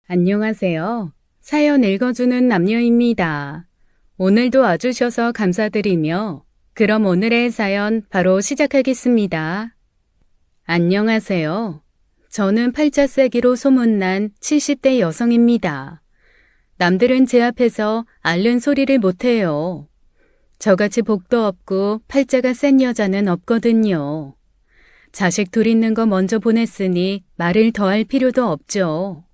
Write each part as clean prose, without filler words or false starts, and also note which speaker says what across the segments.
Speaker 1: 안녕하세요. 사연 읽어주는 남녀입니다. 오늘도 와주셔서 감사드리며 그럼 오늘의 사연 바로 시작하겠습니다. 안녕하세요. 저는 팔자세기로 소문난 70대 여성입니다. 남들은 제 앞에서 앓는 소리를 못해요. 저같이 복도 없고 팔자가 센 여자는 없거든요. 자식 둘 있는 거 먼저 보냈으니 말을 더 할 필요도 없죠.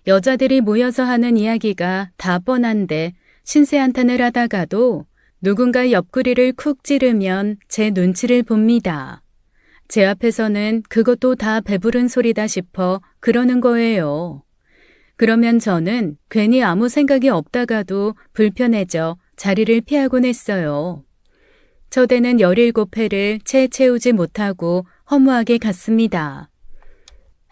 Speaker 1: 여자들이 모여서 하는 이야기가 다 뻔한데 신세 한탄을 하다가도 누군가 옆구리를 쿡 찌르면 제 눈치를 봅니다. 제 앞에서는 그것도 다 배부른 소리다 싶어 그러는 거예요. 그러면 저는 괜히 아무 생각이 없다가도 불편해져 자리를 피하곤 했어요. 저대는 17회를 채 채우지 못하고 허무하게 갔습니다.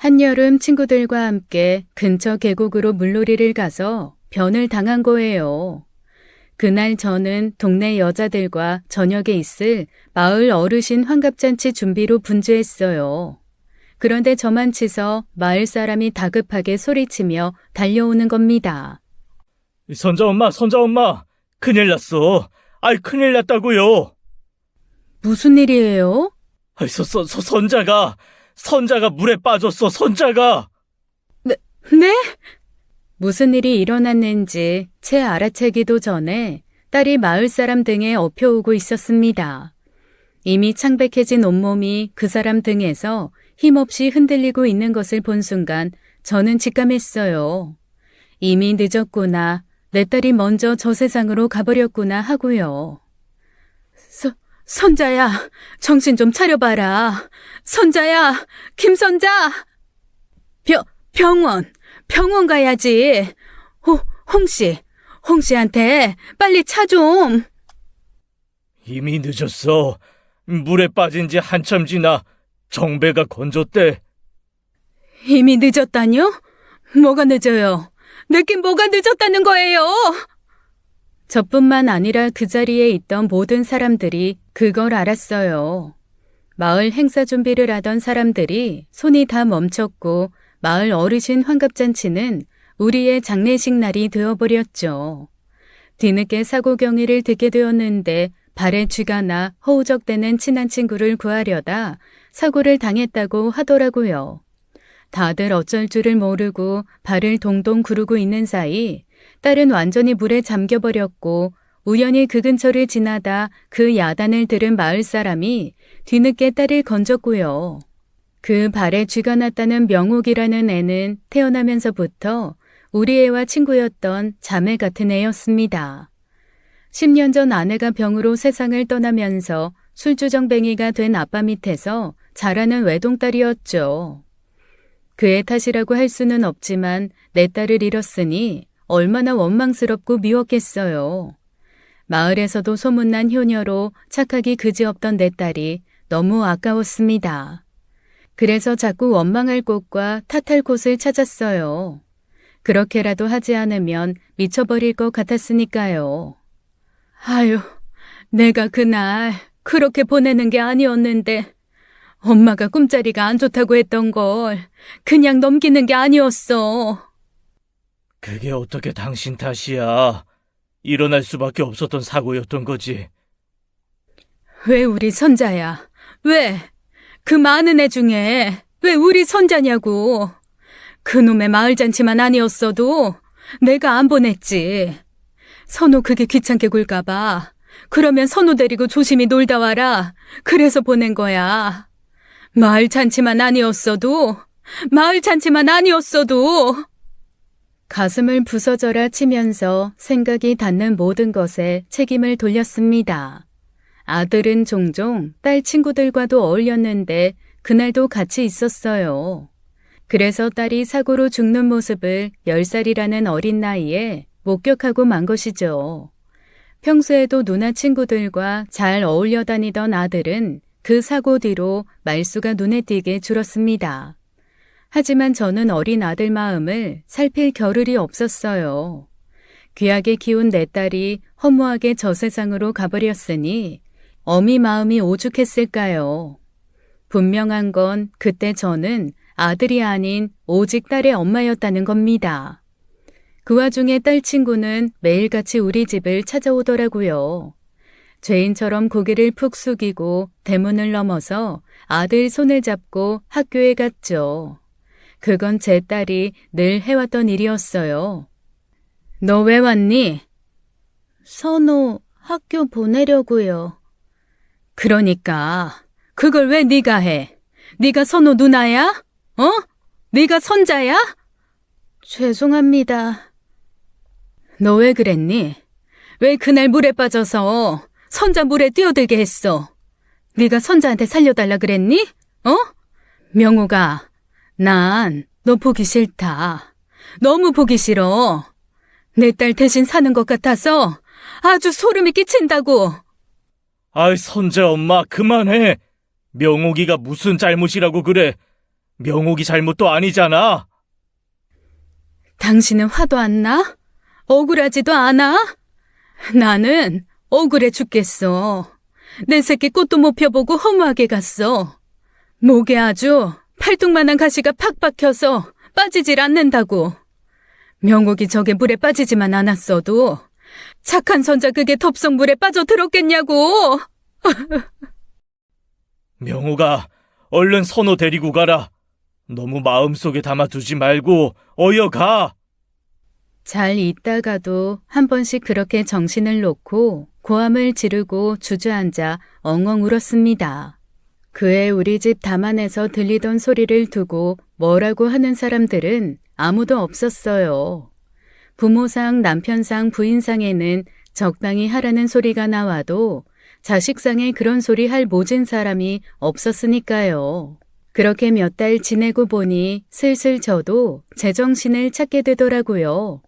Speaker 1: 한여름 친구들과 함께 근처 계곡으로 물놀이를 가서 변을 당한 거예요. 그날 저는 동네 여자들과 저녁에 있을 마을 어르신 환갑잔치 준비로 분주했어요. 그런데 저만 치서 마을 사람이 다급하게 소리치며 달려오는 겁니다.
Speaker 2: 선자 엄마, 큰일 났어. 큰일 났다고요.
Speaker 1: 무슨 일이에요?
Speaker 2: 선자가 물에 빠졌어, 선자가.
Speaker 1: 네? 무슨 일이 일어났는지 채 알아채기도 전에 딸이 마을 사람 등에 업혀오고 있었습니다. 이미 창백해진 온몸이 그 사람 등에서 힘없이 흔들리고 있는 것을 본 순간 저는 직감했어요. 이미 늦었구나. 내 딸이 먼저 저 세상으로 가버렸구나 하고요. 선자야, 정신 좀 차려봐라. 선자야, 김선자! 병원 가야지. 홍씨한테 빨리 차 좀.
Speaker 2: 이미 늦었어. 물에 빠진 지 한참 지나 정배가 건졌대.
Speaker 1: 이미 늦었다뇨? 뭐가 늦어요? 늦긴 뭐가 늦었다는 거예요? 저뿐만 아니라 그 자리에 있던 모든 사람들이 그걸 알았어요. 마을 행사 준비를 하던 사람들이 손이 다 멈췄고 마을 어르신 환갑잔치는 우리의 장례식 날이 되어버렸죠. 뒤늦게 사고 경위를 듣게 되었는데 발에 쥐가 나 허우적대는 친한 친구를 구하려다 사고를 당했다고 하더라고요. 다들 어쩔 줄을 모르고 발을 동동 구르고 있는 사이 딸은 완전히 물에 잠겨버렸고 우연히 그 근처를 지나다 그 야단을 들은 마을 사람이 뒤늦게 딸을 건졌고요. 그 발에 쥐가 났다는 명옥이라는 애는 태어나면서부터 우리 애와 친구였던 자매 같은 애였습니다. 10년 전 아내가 병으로 세상을 떠나면서 술주정뱅이가 된 아빠 밑에서 자라는 외동딸이었죠. 그의 탓이라고 할 수는 없지만 내 딸을 잃었으니 얼마나 원망스럽고 미웠겠어요. 마을에서도 소문난 효녀로 착하기 그지없던 내 딸이 너무 아까웠습니다. 그래서 자꾸 원망할 곳과 탓할 곳을 찾았어요. 그렇게라도 하지 않으면 미쳐버릴 것 같았으니까요. 아유, 내가 그날 그렇게 보내는 게 아니었는데 엄마가 꿈자리가 안 좋다고 했던 걸 그냥 넘기는 게 아니었어.
Speaker 2: 그게 어떻게 당신 탓이야. 일어날 수밖에 없었던 사고였던 거지.
Speaker 1: 왜 우리 선자야? 왜? 그 많은 애 중에 왜 우리 선자냐고. 그놈의 마을잔치만 아니었어도 내가 안 보냈지. 선호 그게 귀찮게 굴까봐. 그러면 선호 데리고 조심히 놀다 와라. 그래서 보낸 거야. 마을잔치만 아니었어도 가슴을 부서져라 치면서 생각이 닿는 모든 것에 책임을 돌렸습니다. 아들은 종종 딸 친구들과도 어울렸는데 그날도 같이 있었어요. 그래서 딸이 사고로 죽는 모습을 10살이라는 어린 나이에 목격하고 만 것이죠. 평소에도 누나 친구들과 잘 어울려 다니던 아들은 그 사고 뒤로 말수가 눈에 띄게 줄었습니다. 하지만 저는 어린 아들 마음을 살필 겨를이 없었어요. 귀하게 키운 내 딸이 허무하게 저 세상으로 가버렸으니 어미 마음이 오죽했을까요? 분명한 건 그때 저는 아들이 아닌 오직 딸의 엄마였다는 겁니다. 그 와중에 딸 친구는 매일같이 우리 집을 찾아오더라고요. 죄인처럼 고개를 푹 숙이고 대문을 넘어서 아들 손을 잡고 학교에 갔죠. 그건 제 딸이 늘 해왔던 일이었어요. 너 왜 왔니? 선호 학교 보내려고요. 그러니까 그걸 왜 네가 해? 네가 선호 누나야? 어? 네가 선자야? 죄송합니다. 너 왜 그랬니? 왜 그날 물에 빠져서 선자 물에 뛰어들게 했어? 네가 선자한테 살려달라 그랬니? 어? 명호가, 난 너 보기 싫다. 너무 보기 싫어. 내 딸 대신 사는 것 같아서 아주 소름이 끼친다고.
Speaker 2: 아이, 선재 엄마, 그만해. 명옥이가 무슨 잘못이라고 그래. 명옥이 잘못도 아니잖아.
Speaker 1: 당신은 화도 안 나? 억울하지도 않아? 나는 억울해 죽겠어. 내 새끼 꽃도 못 펴보고 허무하게 갔어. 목에 아주 팔뚝만한 가시가 팍 박혀서 빠지질 않는다고. 명옥이 저게 물에 빠지지만 않았어도 착한 선자 그게 덥석물에 빠져들었겠냐고.
Speaker 2: 명옥아, 얼른 선호 데리고 가라. 너무 마음속에 담아두지 말고 어여 가.
Speaker 1: 잘 있다가도 한 번씩 그렇게 정신을 놓고 고함을 지르고 주저앉아 엉엉 울었습니다. 그의 우리 집 담안에서 들리던 소리를 두고 뭐라고 하는 사람들은 아무도 없었어요. 부모상, 남편상, 부인상에는 적당히 하라는 소리가 나와도 자식상에 그런 소리 할 모진 사람이 없었으니까요. 그렇게 몇 달 지내고 보니 슬슬 저도 제정신을 찾게 되더라고요.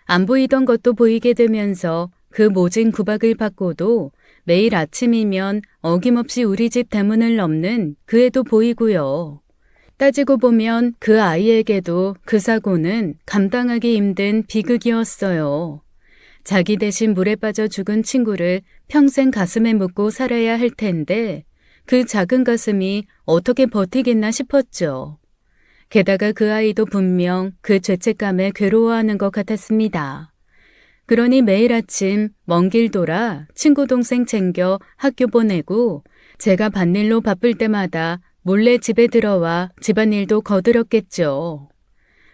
Speaker 1: 안 보이던 것도 보이게 되면서 그 모진 구박을 받고도 매일 아침이면 어김없이 우리 집 대문을 넘는 그 애도 보이고요. 따지고 보면 그 아이에게도 그 사고는 감당하기 힘든 비극이었어요. 자기 대신 물에 빠져 죽은 친구를 평생 가슴에 묻고 살아야 할 텐데 그 작은 가슴이 어떻게 버티겠나 싶었죠. 게다가 그 아이도 분명 그 죄책감에 괴로워하는 것 같았습니다. 그러니 매일 아침 먼 길 돌아 친구 동생 챙겨 학교 보내고 제가 밭일로 바쁠 때마다 몰래 집에 들어와 집안일도 거들었겠죠.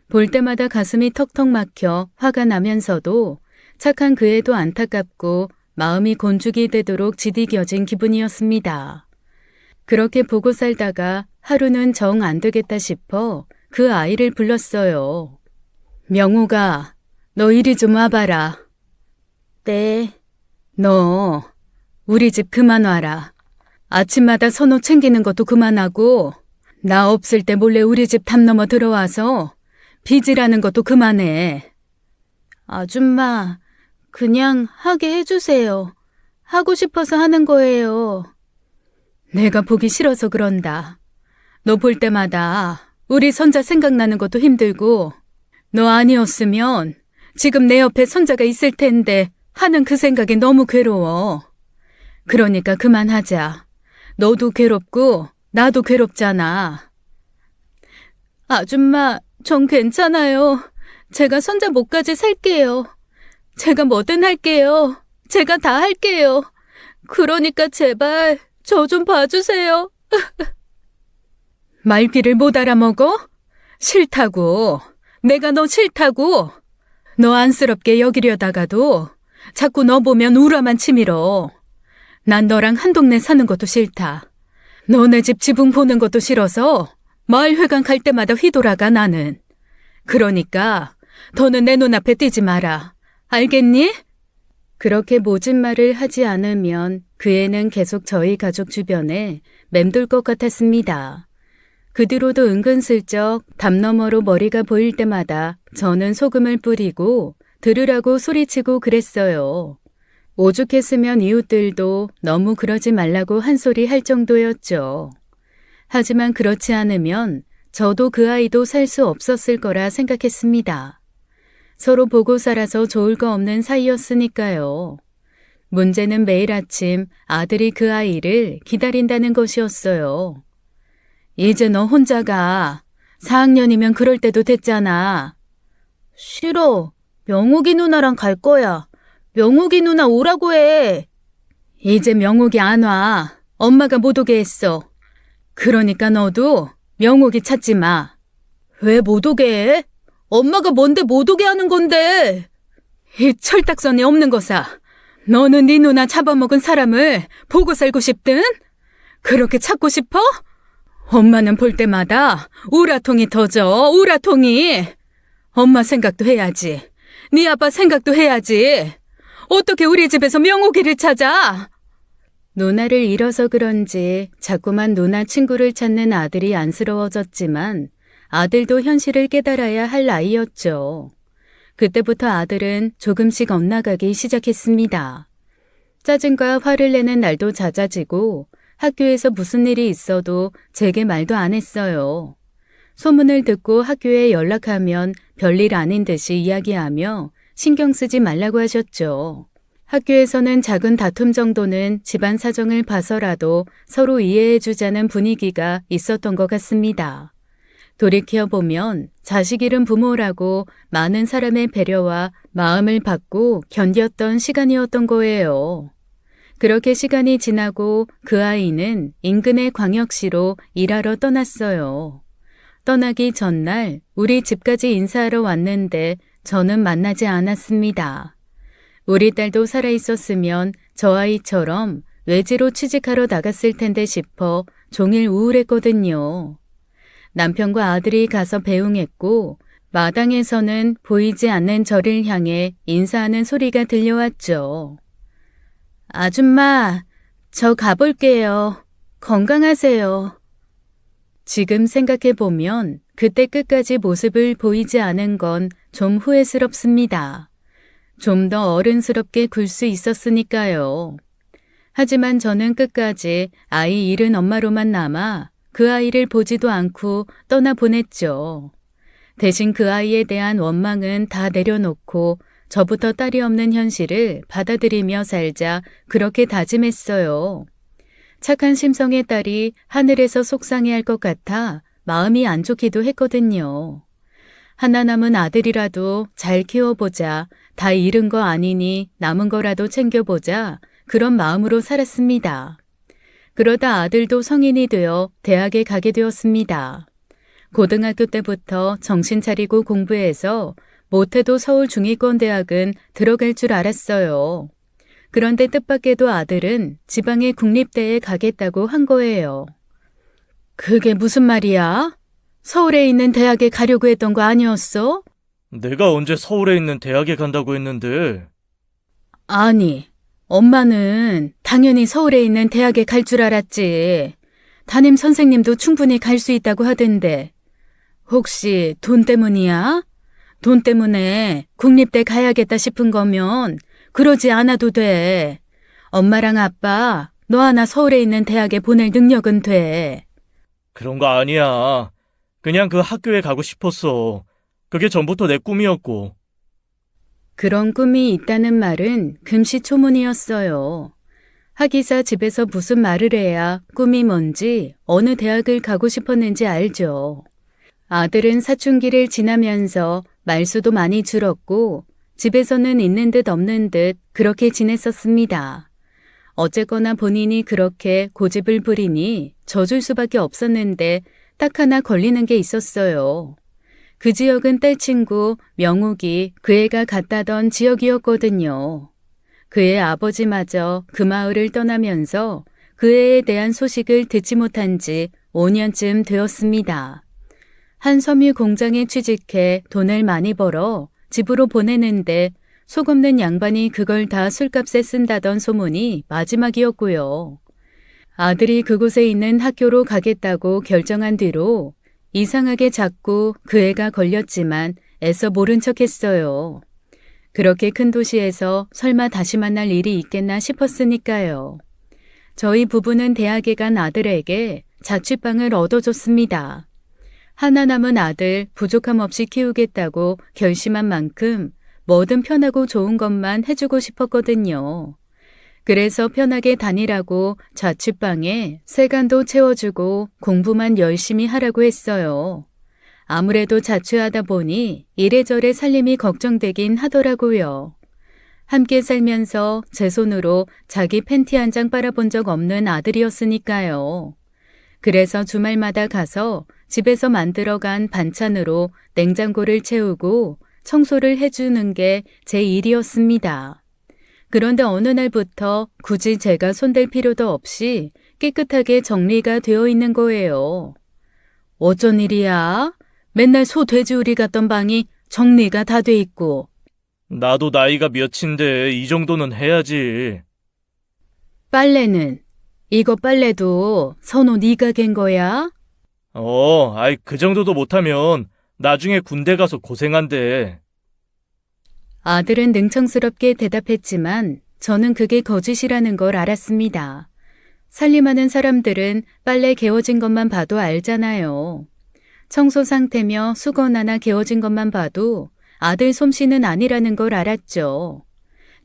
Speaker 1: 볼 때마다 가슴이 턱턱 막혀 화가 나면서도 착한 그 애도 안타깝고 마음이 곤죽이 되도록 지디겨진 기분이었습니다. 그렇게 보고 살다가 하루는 정 안 되겠다 싶어 그 아이를 불렀어요. 명호가, 너 이리 좀 와봐라. 네. 너 우리 집 그만 와라. 아침마다 선호 챙기는 것도 그만하고 나 없을 때 몰래 우리 집 담 넘어 들어와서 빚이라는 것도 그만해. 아줌마, 그냥 하게 해주세요. 하고 싶어서 하는 거예요. 내가 보기 싫어서 그런다. 너 볼 때마다 우리 선자 생각나는 것도 힘들고 너 아니었으면 지금 내 옆에 선자가 있을 텐데 하는 그 생각이 너무 괴로워. 그러니까 그만하자. 너도 괴롭고 나도 괴롭잖아. 아줌마, 전 괜찮아요. 제가 선자 목까지 살게요. 제가 뭐든 할게요. 제가 다 할게요. 그러니까 제발 저 좀 봐주세요. 말귀를 못 알아먹어? 싫다고. 내가 너 싫다고. 너 안쓰럽게 여기려다가도 자꾸 너 보면 우라만 치밀어. 난 너랑 한 동네 사는 것도 싫다. 너네 집 지붕 보는 것도 싫어서 마을회관 갈 때마다 휘돌아가 나는. 그러니까 더는 내 눈앞에 띄지 마라. 알겠니? 그렇게 모진 말을 하지 않으면 그 애는 계속 저희 가족 주변에 맴돌 것 같았습니다. 그 뒤로도 은근슬쩍 담 너머로 머리가 보일 때마다 저는 소금을 뿌리고 들으라고 소리치고 그랬어요. 오죽했으면 이웃들도 너무 그러지 말라고 한 소리 할 정도였죠. 하지만 그렇지 않으면 저도 그 아이도 살 수 없었을 거라 생각했습니다. 서로 보고 살아서 좋을 거 없는 사이였으니까요. 문제는 매일 아침 아들이 그 아이를 기다린다는 것이었어요. 이제 너 혼자 가. 4학년이면 그럴 때도 됐잖아. 싫어. 명옥이 누나랑 갈 거야. 명옥이 누나 오라고 해. 이제 명옥이 안 와. 엄마가 못 오게 했어. 그러니까 너도 명옥이 찾지 마. 왜 못 오게 해? 엄마가 뭔데 못 오게 하는 건데? 이 철딱선이 없는 거사. 너는 네 누나 잡아먹은 사람을 보고 살고 싶든? 그렇게 찾고 싶어? 엄마는 볼 때마다 우라통이 터져, 우라통이. 엄마 생각도 해야지. 네 아빠 생각도 해야지. 어떻게 우리 집에서 명옥이를 찾아? 누나를 잃어서 그런지 자꾸만 누나 친구를 찾는 아들이 안쓰러워졌지만 아들도 현실을 깨달아야 할 나이였죠. 그때부터 아들은 조금씩 엇나가기 시작했습니다. 짜증과 화를 내는 날도 잦아지고 학교에서 무슨 일이 있어도 제게 말도 안 했어요. 소문을 듣고 학교에 연락하면 별일 아닌 듯이 이야기하며 신경 쓰지 말라고 하셨죠. 학교에서는 작은 다툼 정도는 집안 사정을 봐서라도 서로 이해해주자는 분위기가 있었던 것 같습니다. 돌이켜보면 자식 잃은 부모라고 많은 사람의 배려와 마음을 받고 견뎠던 시간이었던 거예요. 그렇게 시간이 지나고 그 아이는 인근의 광역시로 일하러 떠났어요. 떠나기 전날 우리 집까지 인사하러 왔는데 저는 만나지 않았습니다. 우리 딸도 살아있었으면 저 아이처럼 외지로 취직하러 나갔을 텐데 싶어 종일 우울했거든요. 남편과 아들이 가서 배웅했고 마당에서는 보이지 않는 저를 향해 인사하는 소리가 들려왔죠. 아줌마, 저 가볼게요. 건강하세요. 지금 생각해보면 그때 끝까지 모습을 보이지 않은 건 좀 후회스럽습니다. 좀 더 어른스럽게 굴 수 있었으니까요. 하지만 저는 끝까지 아이 잃은 엄마로만 남아 그 아이를 보지도 않고 떠나보냈죠. 대신 그 아이에 대한 원망은 다 내려놓고 저부터 딸이 없는 현실을 받아들이며 살자 그렇게 다짐했어요. 착한 심성의 딸이 하늘에서 속상해할 것 같아 마음이 안 좋기도 했거든요. 하나 남은 아들이라도 잘 키워보자, 다 잃은 거 아니니 남은 거라도 챙겨보자, 그런 마음으로 살았습니다. 그러다 아들도 성인이 되어 대학에 가게 되었습니다. 고등학교 때부터 정신 차리고 공부해서 못해도 서울 중위권대학은 들어갈 줄 알았어요. 그런데 뜻밖에도 아들은 지방의 국립대에 가겠다고 한 거예요. 그게 무슨 말이야? 서울에 있는 대학에 가려고 했던 거 아니었어?
Speaker 2: 내가 언제 서울에 있는 대학에 간다고 했는데.
Speaker 1: 아니, 엄마는 당연히 서울에 있는 대학에 갈 줄 알았지. 담임 선생님도 충분히 갈 수 있다고 하던데. 혹시 돈 때문이야? 돈 때문에 국립대 가야겠다 싶은 거면 그러지 않아도 돼. 엄마랑 아빠 너 하나 서울에 있는 대학에 보낼 능력은 돼.
Speaker 2: 그런 거 아니야. 그냥 그 학교에 가고 싶었어. 그게 전부터 내 꿈이었고.
Speaker 1: 그런 꿈이 있다는 말은 금시초문이었어요. 하기사 집에서 무슨 말을 해야 꿈이 뭔지 어느 대학을 가고 싶었는지 알죠. 아들은 사춘기를 지나면서 말수도 많이 줄었고 집에서는 있는 듯 없는 듯 그렇게 지냈었습니다. 어쨌거나 본인이 그렇게 고집을 부리니 져줄 수밖에 없었는데 딱 하나 걸리는 게 있었어요. 그 지역은 딸 친구 명옥이 그 애가 갔다던 지역이었거든요. 그의 아버지마저 그 마을을 떠나면서 그 애에 대한 소식을 듣지 못한 지 5년쯤 되었습니다. 한 섬유 공장에 취직해 돈을 많이 벌어 집으로 보내는데 속 없는 양반이 그걸 다 술값에 쓴다던 소문이 마지막이었고요. 아들이 그곳에 있는 학교로 가겠다고 결정한 뒤로 이상하게 자꾸 그 애가 걸렸지만 애써 모른 척했어요. 그렇게 큰 도시에서 설마 다시 만날 일이 있겠나 싶었으니까요. 저희 부부는 대학에 간 아들에게 자취방을 얻어줬습니다. 하나 남은 아들 부족함 없이 키우겠다고 결심한 만큼 뭐든 편하고 좋은 것만 해주고 싶었거든요. 그래서 편하게 다니라고 자취방에 세간도 채워주고 공부만 열심히 하라고 했어요. 아무래도 자취하다 보니 이래저래 살림이 걱정되긴 하더라고요. 함께 살면서 제 손으로 자기 팬티 한 장 빨아본 적 없는 아들이었으니까요. 그래서 주말마다 가서 집에서 만들어간 반찬으로 냉장고를 채우고 청소를 해주는 게 제 일이었습니다. 그런데 어느 날부터 굳이 제가 손댈 필요도 없이 깨끗하게 정리가 되어 있는 거예요. 어쩐 일이야? 맨날 소 돼지우리 같던 방이 정리가 다 돼 있고.
Speaker 2: 나도 나이가 몇인데 이 정도는 해야지.
Speaker 1: 빨래는? 이거 빨래도 선호 네가 갠 거야?
Speaker 2: 그 정도도 못하면 나중에 군대 가서 고생한대.
Speaker 1: 아들은 능청스럽게 대답했지만 저는 그게 거짓이라는 걸 알았습니다. 살림하는 사람들은 빨래 개워진 것만 봐도 알잖아요. 청소 상태며 수건 하나 개워진 것만 봐도 아들 솜씨는 아니라는 걸 알았죠.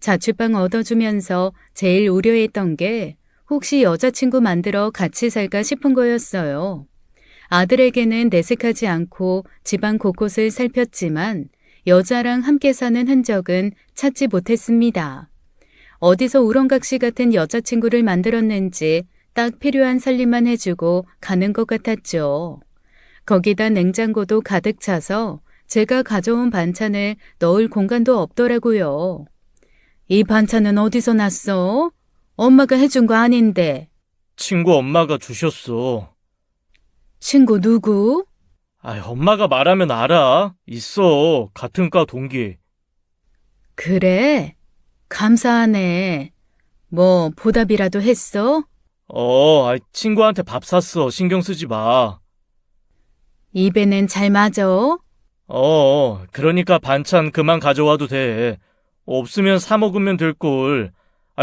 Speaker 1: 자취방 얻어주면서 제일 우려했던 게 혹시 여자친구 만들어 같이 살까 싶은 거였어요. 아들에게는 내색하지 않고 집안 곳곳을 살폈지만 여자랑 함께 사는 흔적은 찾지 못했습니다. 어디서 우렁각시 같은 여자친구를 만들었는지 딱 필요한 살림만 해주고 가는 것 같았죠. 거기다 냉장고도 가득 차서 제가 가져온 반찬을 넣을 공간도 없더라고요. 이 반찬은 어디서 났어? 엄마가 해준 거 아닌데.
Speaker 2: 친구 엄마가 주셨어.
Speaker 1: 친구 누구?
Speaker 2: 엄마가 말하면 알아. 있어. 같은 과 동기.
Speaker 1: 그래? 감사하네. 뭐 보답이라도 했어?
Speaker 2: 친구한테 밥 샀어. 신경 쓰지 마.
Speaker 1: 입에는 잘 맞아?
Speaker 2: 그러니까 반찬 그만 가져와도 돼. 없으면 사 먹으면 될걸.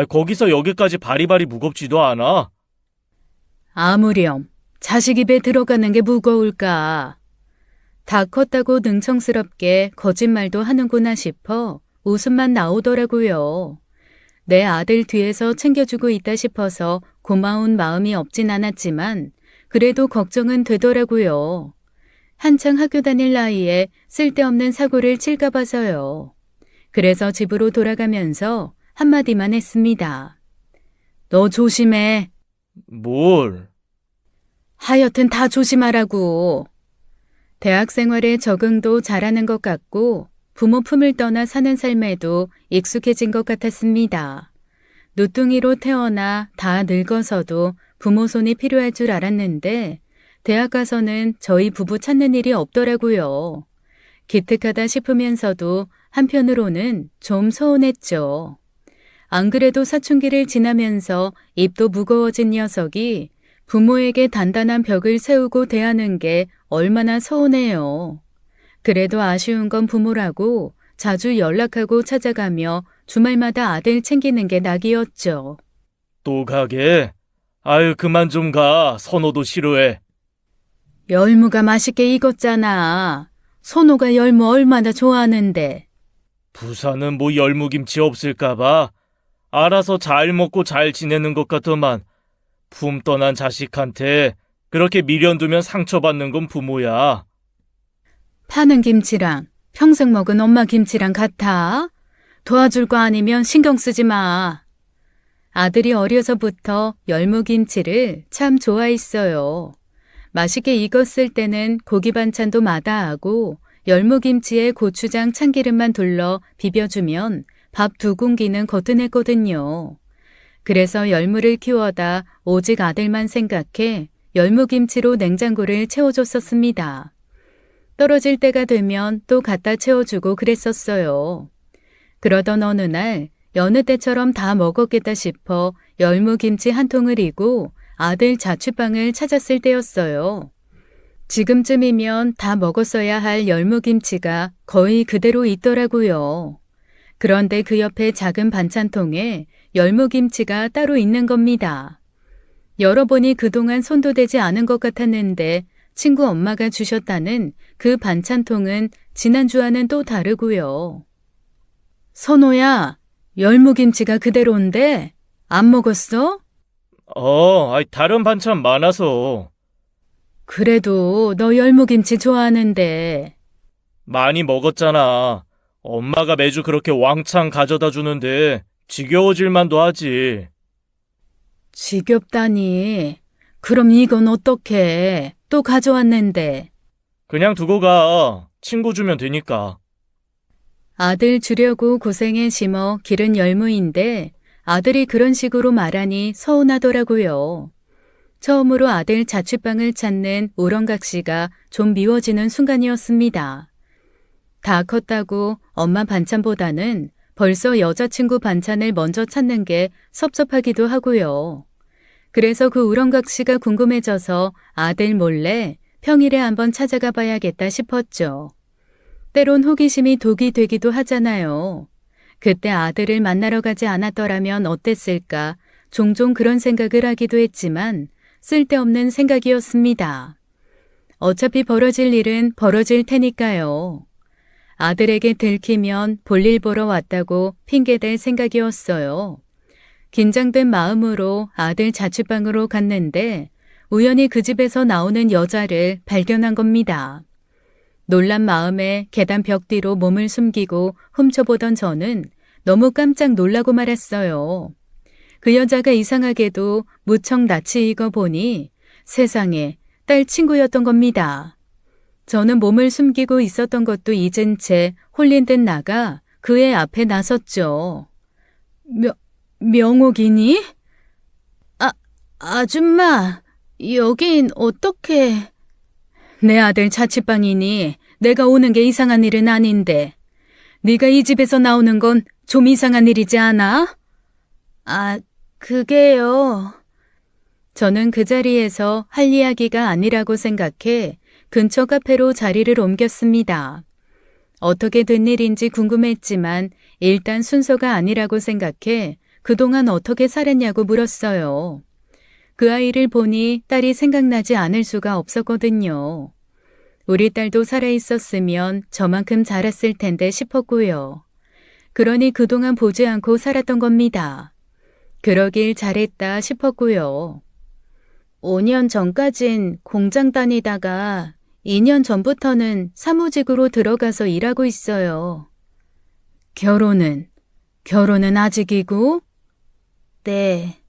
Speaker 2: 거기서 여기까지 바리바리 무겁지도 않아.
Speaker 1: 아무렴. 자식 입에 들어가는 게 무거울까. 다 컸다고 능청스럽게 거짓말도 하는구나 싶어 웃음만 나오더라고요. 내 아들 뒤에서 챙겨주고 있다 싶어서 고마운 마음이 없진 않았지만 그래도 걱정은 되더라고요. 한창 학교 다닐 나이에 쓸데없는 사고를 칠까 봐서요. 그래서 집으로 돌아가면서 한마디만 했습니다. 너 조심해.
Speaker 2: 뭘?
Speaker 1: 하여튼 다 조심하라고. 대학 생활에 적응도 잘하는 것 같고 부모 품을 떠나 사는 삶에도 익숙해진 것 같았습니다. 누뚱이로 태어나 다 늙어서도 부모 손이 필요할 줄 알았는데 대학 가서는 저희 부부 찾는 일이 없더라고요. 기특하다 싶으면서도 한편으로는 좀 서운했죠. 안 그래도 사춘기를 지나면서 입도 무거워진 녀석이 부모에게 단단한 벽을 세우고 대하는 게 얼마나 서운해요. 그래도 아쉬운 건 부모라고 자주 연락하고 찾아가며 주말마다 아들 챙기는 게 낙이었죠.
Speaker 2: 또 가게? 그만 좀 가. 선호도 싫어해.
Speaker 1: 열무가 맛있게 익었잖아. 선호가 열무 얼마나 좋아하는데.
Speaker 2: 부산은 뭐 열무김치 없을까봐. 알아서 잘 먹고 잘 지내는 것 같더만. 품 떠난 자식한테 그렇게 미련 두면 상처받는 건 부모야.
Speaker 1: 파는 김치랑 평생 먹은 엄마 김치랑 같아? 도와줄 거 아니면 신경 쓰지 마. 아들이 어려서부터 열무김치를 참 좋아했어요. 맛있게 익었을 때는 고기 반찬도 마다하고 열무김치에 고추장 참기름만 둘러 비벼주면 밥 2공기는 거뜬했거든요. 그래서 열무를 키워다 오직 아들만 생각해 열무김치로 냉장고를 채워줬었습니다. 떨어질 때가 되면 또 갖다 채워주고 그랬었어요. 그러던 어느 날 여느 때처럼 다 먹었겠다 싶어 열무김치 한 통을 이고 아들 자취방을 찾았을 때였어요. 지금쯤이면 다 먹었어야 할 열무김치가 거의 그대로 있더라고요. 그런데 그 옆에 작은 반찬통에 열무김치가 따로 있는 겁니다. 열어보니 그동안 손도 대지 않은 것 같았는데 친구 엄마가 주셨다는 그 반찬통은 지난주와는 또 다르고요. 선호야, 열무김치가 그대로인데 안 먹었어?
Speaker 2: 다른 반찬 많아서.
Speaker 1: 그래도 너 열무김치 좋아하는데.
Speaker 2: 많이 먹었잖아. 엄마가 매주 그렇게 왕창 가져다 주는데 지겨워질 만도 하지.
Speaker 1: 지겹다니. 그럼 이건 어떡해? 또 가져왔는데.
Speaker 2: 그냥 두고 가. 친구 주면 되니까.
Speaker 1: 아들 주려고 고생해 심어 기른 열무인데 아들이 그런 식으로 말하니 서운하더라고요. 처음으로 아들 자취방을 찾는 우렁각 씨가 좀 미워지는 순간이었습니다. 다 컸다고 엄마 반찬보다는 벌써 여자친구 반찬을 먼저 찾는 게 섭섭하기도 하고요. 그래서 그 우렁각 씨가 궁금해져서 아들 몰래 평일에 한번 찾아가 봐야겠다 싶었죠. 때론 호기심이 독이 되기도 하잖아요. 그때 아들을 만나러 가지 않았더라면 어땠을까 종종 그런 생각을 하기도 했지만 쓸데없는 생각이었습니다. 어차피 벌어질 일은 벌어질 테니까요. 아들에게 들키면 볼일 보러 왔다고 핑계댈 생각이었어요. 긴장된 마음으로 아들 자취방으로 갔는데 우연히 그 집에서 나오는 여자를 발견한 겁니다. 놀란 마음에 계단 벽 뒤로 몸을 숨기고 훔쳐보던 저는 너무 깜짝 놀라고 말았어요. 그 여자가 이상하게도 무척 낯이 익어 보니 세상에 딸 친구였던 겁니다. 저는 몸을 숨기고 있었던 것도 잊은 채 홀린 듯 나가 그의 앞에 나섰죠. 명옥이니? 아줌마, 여긴 어떻게... 내 아들 자취방이니 내가 오는 게 이상한 일은 아닌데 네가 이 집에서 나오는 건 좀 이상한 일이지 않아? 그게요. 저는 그 자리에서 할 이야기가 아니라고 생각해 근처 카페로 자리를 옮겼습니다. 어떻게 된 일인지 궁금했지만 일단 순서가 아니라고 생각해 그동안 어떻게 살았냐고 물었어요. 그 아이를 보니 딸이 생각나지 않을 수가 없었거든요. 우리 딸도 살아있었으면 저만큼 자랐을 텐데 싶었고요. 그러니 그동안 보지 않고 살았던 겁니다. 그러길 잘했다 싶었고요. 5년 전까진 공장 다니다가 2년 전부터는 사무직으로 들어가서 일하고 있어요. 결혼은 아직이고? 네.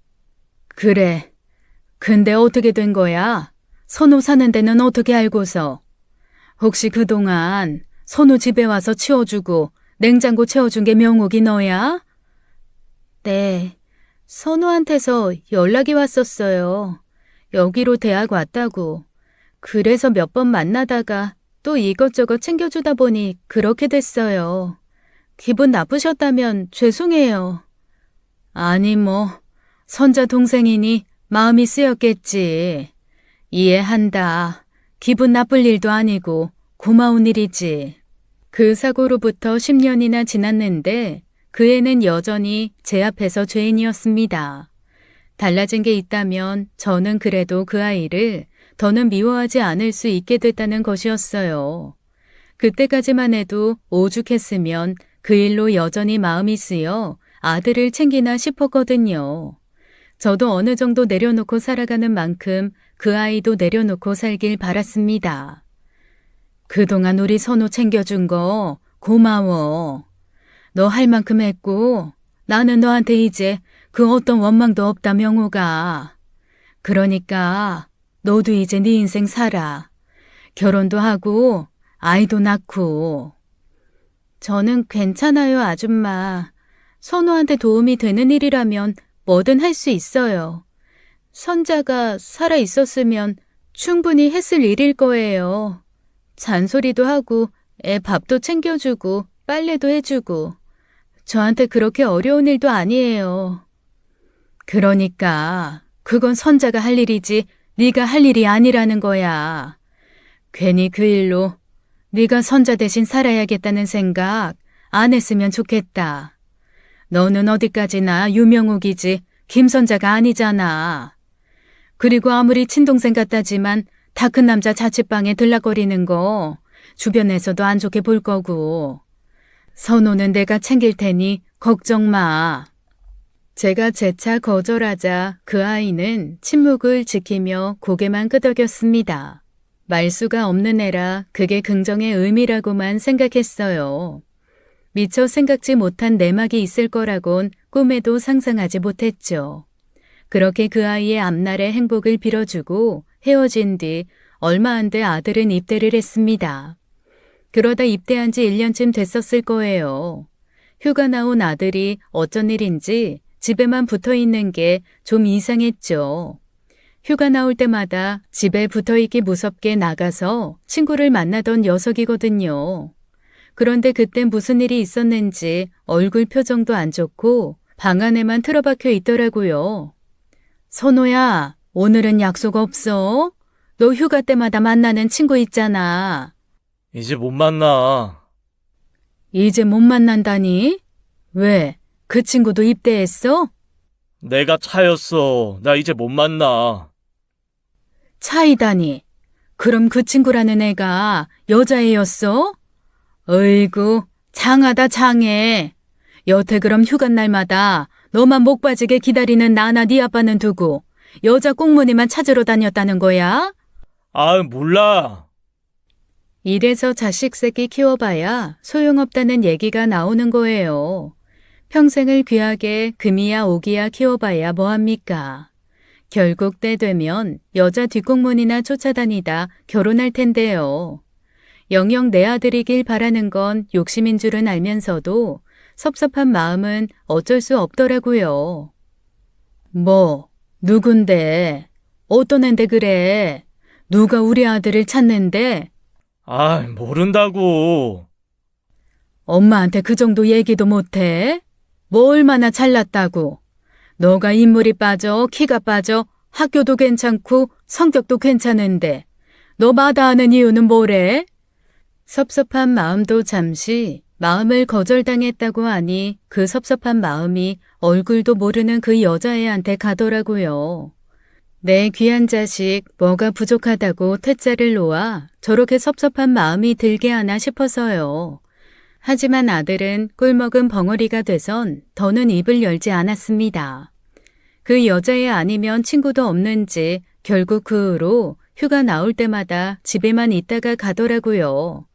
Speaker 1: 그래. 근데 어떻게 된 거야? 선우 사는 데는 어떻게 알고서? 혹시 그동안 선우 집에 와서 치워주고 냉장고 채워준 게 명옥이 너야? 네. 선우한테서 연락이 왔었어요. 여기로 대학 왔다고. 그래서 몇 번 만나다가 또 이것저것 챙겨주다 보니 그렇게 됐어요. 기분 나쁘셨다면 죄송해요. 아니 선자 동생이니 마음이 쓰였겠지. 이해한다. 기분 나쁠 일도 아니고 고마운 일이지. 그 사고로부터 10년이나 지났는데 그 애는 여전히 제 앞에서 죄인이었습니다. 달라진 게 있다면 저는 그래도 그 아이를 더는 미워하지 않을 수 있게 됐다는 것이었어요. 그때까지만 해도 오죽했으면 그 일로 여전히 마음이 쓰여 아들을 챙기나 싶었거든요. 저도 어느 정도 내려놓고 살아가는 만큼 그 아이도 내려놓고 살길 바랐습니다. 그동안 우리 선우 챙겨준 거 고마워. 너 할 만큼 했고 나는 너한테 이제 그 어떤 원망도 없다 명호가. 그러니까 너도 이제 네 인생 살아. 결혼도 하고 아이도 낳고. 저는 괜찮아요 아줌마. 선우한테 도움이 되는 일이라면 뭐든 할 수 있어요. 선자가 살아 있었으면 충분히 했을 일일 거예요. 잔소리도 하고 애 밥도 챙겨주고 빨래도 해주고 저한테 그렇게 어려운 일도 아니에요. 그러니까 그건 선자가 할 일이지 네가 할 일이 아니라는 거야. 괜히 그 일로 네가 선자 대신 살아야겠다는 생각 안 했으면 좋겠다. 너는 어디까지나 유명옥이지 김선자가 아니잖아. 그리고 아무리 친동생 같다지만 다 큰 남자 자취방에 들락거리는 거 주변에서도 안 좋게 볼 거고. 선호는 내가 챙길 테니 걱정 마. 제가 재차 거절하자 그 아이는 침묵을 지키며 고개만 끄덕였습니다. 말수가 없는 애라 그게 긍정의 의미라고만 생각했어요. 미처 생각지 못한 내막이 있을 거라곤 꿈에도 상상하지 못했죠. 그렇게 그 아이의 앞날의 행복을 빌어주고 헤어진 뒤 얼마 안 돼 아들은 입대를 했습니다. 그러다 입대한 지 1년쯤 됐었을 거예요. 휴가 나온 아들이 어쩐 일인지 집에만 붙어 있는 게 좀 이상했죠. 휴가 나올 때마다 집에 붙어 있기 무섭게 나가서 친구를 만나던 녀석이거든요. 그런데 그땐 무슨 일이 있었는지 얼굴 표정도 안 좋고 방 안에만 틀어박혀 있더라고요. 선호야, 오늘은 약속 없어? 너 휴가 때마다 만나는 친구 있잖아.
Speaker 2: 이제 못 만나.
Speaker 1: 이제 못 만난다니? 왜? 그 친구도 입대했어?
Speaker 2: 내가 차였어. 나 이제 못 만나.
Speaker 1: 차이다니. 그럼 그 친구라는 애가 여자애였어? 어이구, 장하다 장해. 여태 그럼 휴가 날마다 너만 목 빠지게 기다리는 나나 네 아빠는 두고 여자 꽁무니만 찾으러 다녔다는 거야?
Speaker 2: 아, 몰라.
Speaker 1: 이래서 자식 새끼 키워봐야 소용없다는 얘기가 나오는 거예요. 평생을 귀하게 금이야 오기야 키워봐야 뭐합니까? 결국 때 되면 여자 뒷공문이나 쫓아다니다 결혼할 텐데요. 영영 내 아들이길 바라는 건 욕심인 줄은 알면서도 섭섭한 마음은 어쩔 수 없더라고요. 뭐, 누군데? 어떤 앤데 그래? 누가 우리 아들을 찾는데?
Speaker 2: 아, 모른다고.
Speaker 1: 엄마한테 그 정도 얘기도 못해? 뭐 얼마나 잘났다고? 너가 인물이 빠져, 키가 빠져, 학교도 괜찮고 성격도 괜찮은데 너 마다하는 이유는 뭐래? 섭섭한 마음도 잠시 마음을 거절당했다고 하니 그 섭섭한 마음이 얼굴도 모르는 그 여자애한테 가더라고요. 내 귀한 자식 뭐가 부족하다고 퇴짜를 놓아 저렇게 섭섭한 마음이 들게 하나 싶어서요. 하지만 아들은 꿀먹은 벙어리가 돼선 더는 입을 열지 않았습니다. 그 여자애 아니면 친구도 없는지 결국 그 후로 휴가 나올 때마다 집에만 있다가 가더라고요.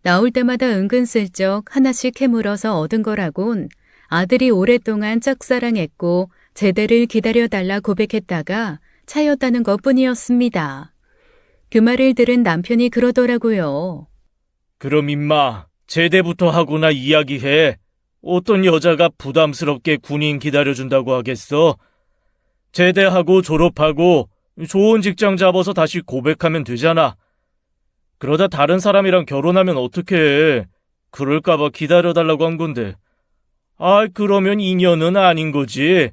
Speaker 1: 나올 때마다 은근슬쩍 하나씩 캐물어서 얻은 거라곤 아들이 오랫동안 짝사랑했고 제대를 기다려달라 고백했다가 차였다는 것뿐이었습니다. 그 말을 들은 남편이 그러더라고요.
Speaker 2: 그럼 임마, 제대부터 하고나 이야기해. 어떤 여자가 부담스럽게 군인 기다려준다고 하겠어? 제대하고 졸업하고 좋은 직장 잡아서 다시 고백하면 되잖아. 그러다 다른 사람이랑 결혼하면 어떡해. 그럴까봐 기다려달라고 한 건데. 아, 그러면 인연은 아닌 거지.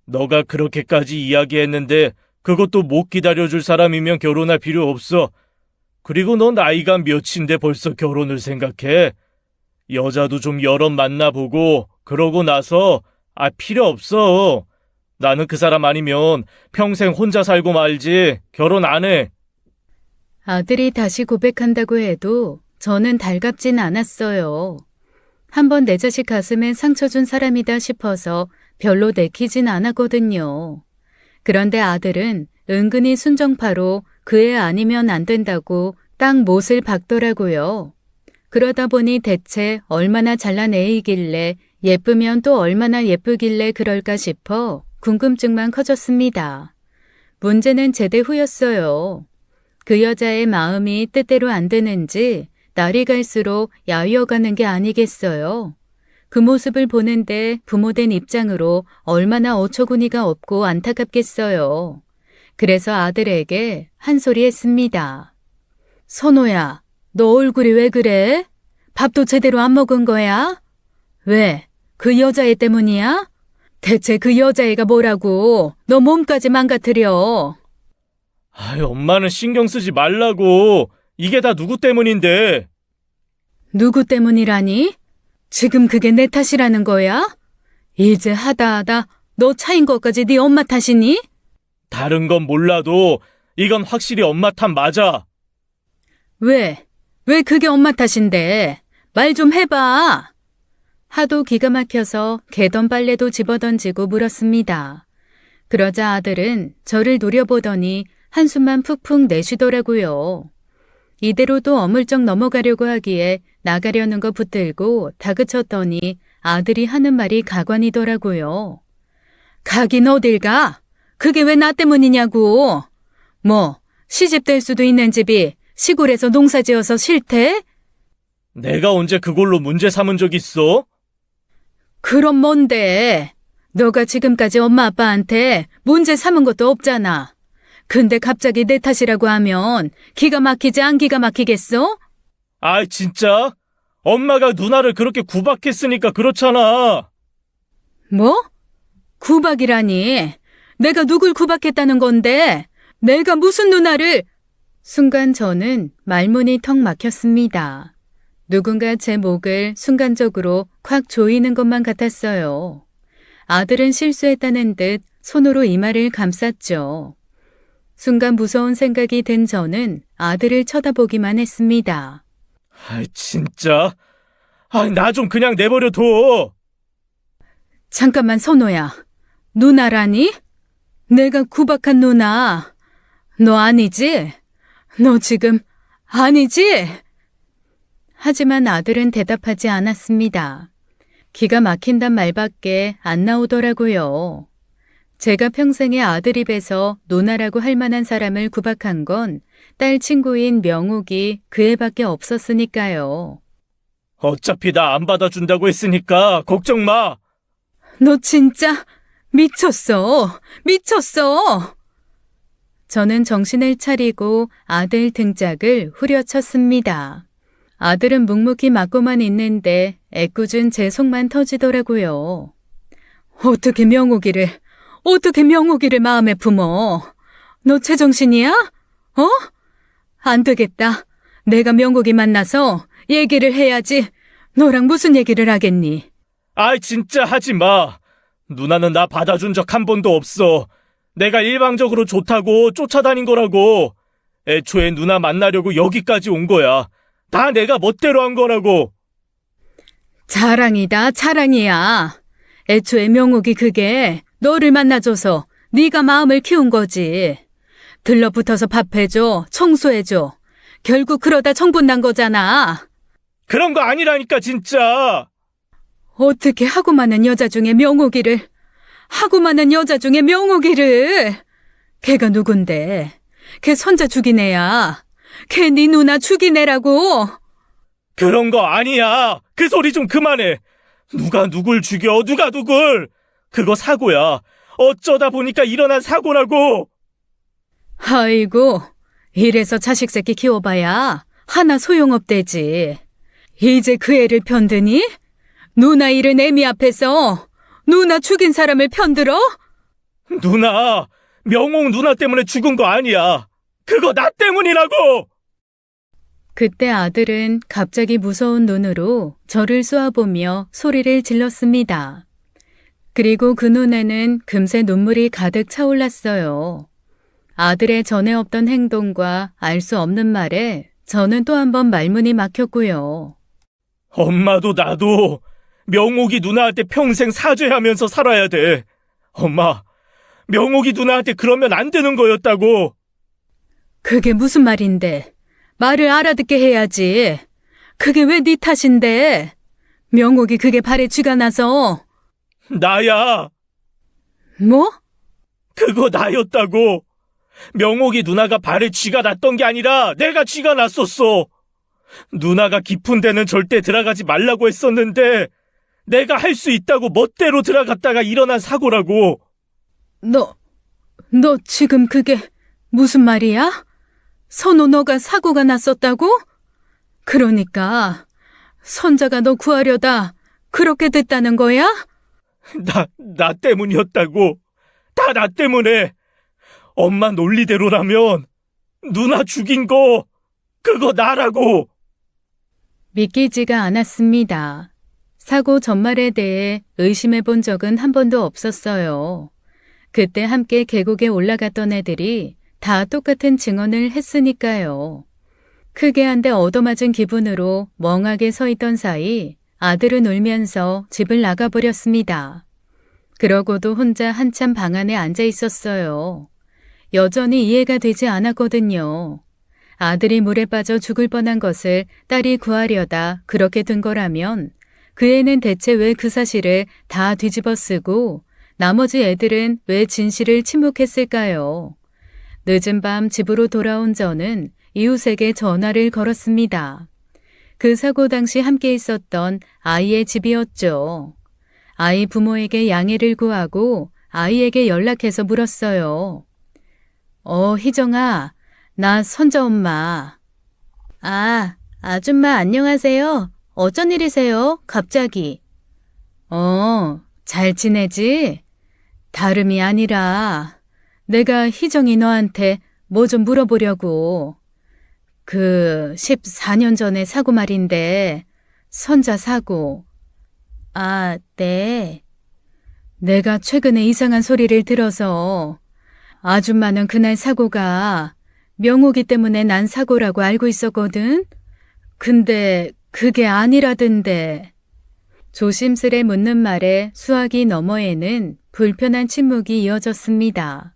Speaker 2: 너가 그렇게까지 이야기했는데 그것도 못 기다려줄 사람이면 결혼할 필요 없어. 그리고 너 나이가 몇인데 벌써 결혼을 생각해? 여자도 좀 여러 만나보고 그러고 나서 필요 없어. 나는 그 사람 아니면 평생 혼자 살고 말지 결혼 안 해.
Speaker 1: 아들이 다시 고백한다고 해도 저는 달갑진 않았어요. 한번 내 자식 가슴에 상처 준 사람이다 싶어서 별로 내키진 않았거든요. 그런데 아들은 은근히 순정파로 그 애 아니면 안 된다고 딱 못을 박더라고요. 그러다 보니 대체 얼마나 잘난 애이길래 예쁘면 또 얼마나 예쁘길래 그럴까 싶어 궁금증만 커졌습니다. 문제는 제대 후였어요. 그 여자의 마음이 뜻대로 안 되는지 날이 갈수록 야위어가는 게 아니겠어요. 그 모습을 보는데 부모된 입장으로 얼마나 어처구니가 없고 안타깝겠어요. 그래서 아들에게 한 소리 했습니다. 선호야, 너 얼굴이 왜 그래? 밥도 제대로 안 먹은 거야? 왜? 그 여자애 때문이야? 대체 그 여자애가 뭐라고 너 몸까지 망가뜨려.
Speaker 2: 엄마는 신경 쓰지 말라고. 이게 다 누구 때문인데.
Speaker 1: 누구 때문이라니? 지금 그게 내 탓이라는 거야? 이제 하다 너 차인 것까지 네 엄마 탓이니?
Speaker 2: 다른 건 몰라도 이건 확실히 엄마 탓 맞아.
Speaker 1: 왜? 왜 그게 엄마 탓인데? 말 좀 해봐. 하도 기가 막혀서 개던 빨래도 집어던지고 물었습니다. 그러자 아들은 저를 노려보더니 한숨만 푹푹 내쉬더라고요. 이대로도 어물쩍 넘어가려고 하기에 나가려는 거 붙들고 다그쳤더니 아들이 하는 말이 가관이더라고요. 가긴 어딜 가? 그게 왜 나 때문이냐고. 뭐 시집될 수도 있는 집이 시골에서 농사지어서 싫대?
Speaker 2: 내가 언제 그걸로 문제 삼은 적 있어?
Speaker 1: 그럼 뭔데? 너가 지금까지 엄마 아빠한테 문제 삼은 것도 없잖아. 근데 갑자기 내 탓이라고 하면 기가 막히지 안 기가 막히겠어?
Speaker 2: 아이, 진짜? 엄마가 누나를 그렇게 구박했으니까 그렇잖아.
Speaker 1: 뭐? 구박이라니. 내가 누굴 구박했다는 건데? 내가 무슨 누나를... 순간 저는 말문이 턱 막혔습니다. 누군가 제 목을 순간적으로 콱 조이는 것만 같았어요. 아들은 실수했다는 듯 손으로 이마를 감쌌죠. 순간 무서운 생각이 든 저는 아들을 쳐다보기만 했습니다.
Speaker 2: 아이, 진짜? 아이, 나 좀 그냥 내버려둬.
Speaker 1: 잠깐만, 선호야. 누나라니? 내가 구박한 누나. 너 아니지? 너 지금 아니지? 하지만 아들은 대답하지 않았습니다. 기가 막힌단 말밖에 안 나오더라고요. 제가 평생에 아들 입에서 누나라고 할 만한 사람을 구박한 건 딸 친구인 명옥이 그 애밖에 없었으니까요.
Speaker 2: 어차피 나 안 받아준다고 했으니까 걱정 마.
Speaker 1: 너 진짜 미쳤어. 미쳤어. 저는 정신을 차리고 아들 등짝을 후려쳤습니다. 아들은 묵묵히 맞고만 있는데 애꿎은 제 속만 터지더라고요. 어떻게 명옥이를 마음에 품어? 너 제정신이야? 어? 안 되겠다. 내가 명옥이 만나서 얘기를 해야지. 너랑 무슨 얘기를 하겠니?
Speaker 2: 아이, 진짜 하지 마. 누나는 나 받아준 적 한 번도 없어. 내가 일방적으로 좋다고 쫓아다닌 거라고. 애초에 누나 만나려고 여기까지 온 거야. 다 내가 멋대로 한 거라고.
Speaker 1: 자랑이다, 자랑이야. 애초에 명옥이 그게 너를 만나줘서 네가 마음을 키운 거지. 들러붙어서 밥해줘, 청소해줘. 결국 그러다 정분난 거잖아.
Speaker 2: 그런 거 아니라니까, 진짜.
Speaker 1: 어떻게 하고 많은 여자 중에 명옥이를. 걔가 누군데? 걔 손자 죽인 애야. 걔 네 누나 죽인 애라고.
Speaker 2: 그런 거 아니야. 그 소리 좀 그만해. 누가 누굴 죽여, 누가 누굴. 그거 사고야. 어쩌다 보니까 일어난 사고라고.
Speaker 1: 아이고, 이래서 자식 새끼 키워봐야 하나 소용없대지. 이제 그 애를 편드니? 누나 잃은 애미 앞에서 누나 죽인 사람을 편들어?
Speaker 2: 누나, 명옥 누나 때문에 죽은 거 아니야. 그거 나 때문이라고.
Speaker 1: 그때 아들은 갑자기 무서운 눈으로 저를 쏘아보며 소리를 질렀습니다. 그리고 그 눈에는 금세 눈물이 가득 차올랐어요. 아들의 전에 없던 행동과 알 수 없는 말에 저는 또 한 번 말문이 막혔고요.
Speaker 2: 엄마도 나도 명옥이 누나한테 평생 사죄하면서 살아야 돼. 엄마, 명옥이 누나한테 그러면 안 되는 거였다고.
Speaker 1: 그게 무슨 말인데? 말을 알아듣게 해야지. 그게 왜 네 탓인데? 명옥이 그게 발에 쥐가 나서.
Speaker 2: 나야.
Speaker 1: 뭐?
Speaker 2: 그거 나였다고. 명옥이 누나가 발에 쥐가 났던 게 아니라 내가 쥐가 났었어. 누나가 깊은 데는 절대 들어가지 말라고 했었는데 내가 할 수 있다고 멋대로 들어갔다가 일어난 사고라고.
Speaker 1: 너 지금 그게 무슨 말이야? 선호 너가 사고가 났었다고? 그러니까 선자가 너 구하려다 그렇게 됐다는 거야?
Speaker 2: 나 때문이었다고. 다 나 때문에. 엄마 논리대로라면 누나 죽인 거 그거 나라고.
Speaker 1: 믿기지가 않았습니다. 사고 전말에 대해 의심해 본 적은 한 번도 없었어요. 그때 함께 계곡에 올라갔던 애들이 다 똑같은 증언을 했으니까요. 크게 한 대 얻어맞은 기분으로 멍하게 서 있던 사이 아들은 울면서 집을 나가버렸습니다. 그러고도 혼자 한참 방 안에 앉아 있었어요. 여전히 이해가 되지 않았거든요. 아들이 물에 빠져 죽을 뻔한 것을 딸이 구하려다 그렇게 된 거라면 그 애는 대체 왜 그 사실을 다 뒤집어 쓰고 나머지 애들은 왜 진실을 침묵했을까요? 늦은 밤 집으로 돌아온 저는 이웃에게 전화를 걸었습니다. 그 사고 당시 함께 있었던 아이의 집이었죠. 아이 부모에게 양해를 구하고 아이에게 연락해서 물었어요. 희정아, 나 선자 엄마. 아, 아줌마 안녕하세요. 어쩐 일이세요? 갑자기. 잘 지내지? 다름이 아니라 내가 희정이 너한테 뭐 좀 물어보려고. 14년 전에 사고 말인데 선자 사고. 아, 네. 내가 최근에 이상한 소리를 들어서 아줌마는 그날 사고가 명옥이 때문에 난 사고라고 알고 있었거든? 근데 그게 아니라던데. 조심스레 묻는 말에 수화기 너머에는 불편한 침묵이 이어졌습니다.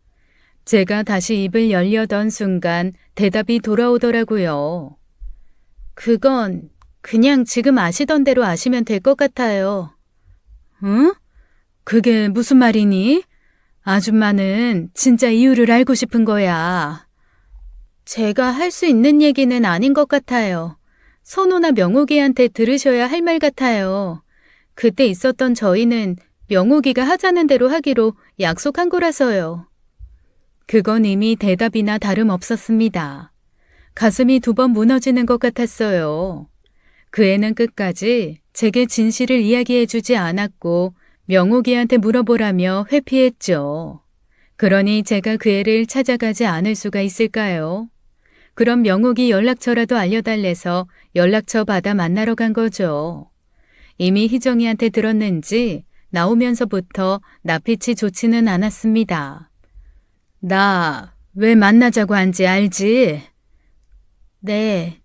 Speaker 1: 제가 다시 입을 열려던 순간 대답이 돌아오더라고요. 그건 그냥 지금 아시던 대로 아시면 될 것 같아요. 응? 그게 무슨 말이니? 아줌마는 진짜 이유를 알고 싶은 거야. 제가 할 수 있는 얘기는 아닌 것 같아요. 선호나 명옥이한테 들으셔야 할 말 같아요. 그때 있었던 저희는 명옥이가 하자는 대로 하기로 약속한 거라서요. 그건 이미 대답이나 다름없었습니다. 가슴이 2번 무너지는 것 같았어요. 그 애는 끝까지 제게 진실을 이야기해주지 않았고 명옥이한테 물어보라며 회피했죠. 그러니 제가 그 애를 찾아가지 않을 수가 있을까요? 그럼 명옥이 연락처라도 알려달래서 연락처 받아 만나러 간 거죠. 이미 희정이한테 들었는지 나오면서부터 낯빛이 좋지는 않았습니다. 나 왜 만나자고 한지 알지? 네.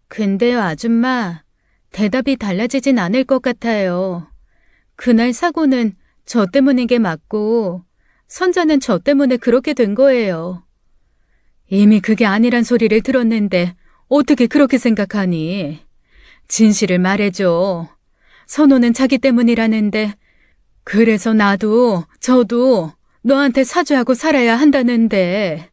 Speaker 1: 근데요, 아줌마. 대답이 달라지진 않을 것 같아요. 그날 사고는 저 때문인 게 맞고 선자는 저 때문에 그렇게 된 거예요. 이미 그게 아니란 소리를 들었는데 어떻게 그렇게 생각하니? 진실을 말해줘. 선호는 자기 때문이라는데 그래서 나도 저도 너한테 사죄하고 살아야 한다는데.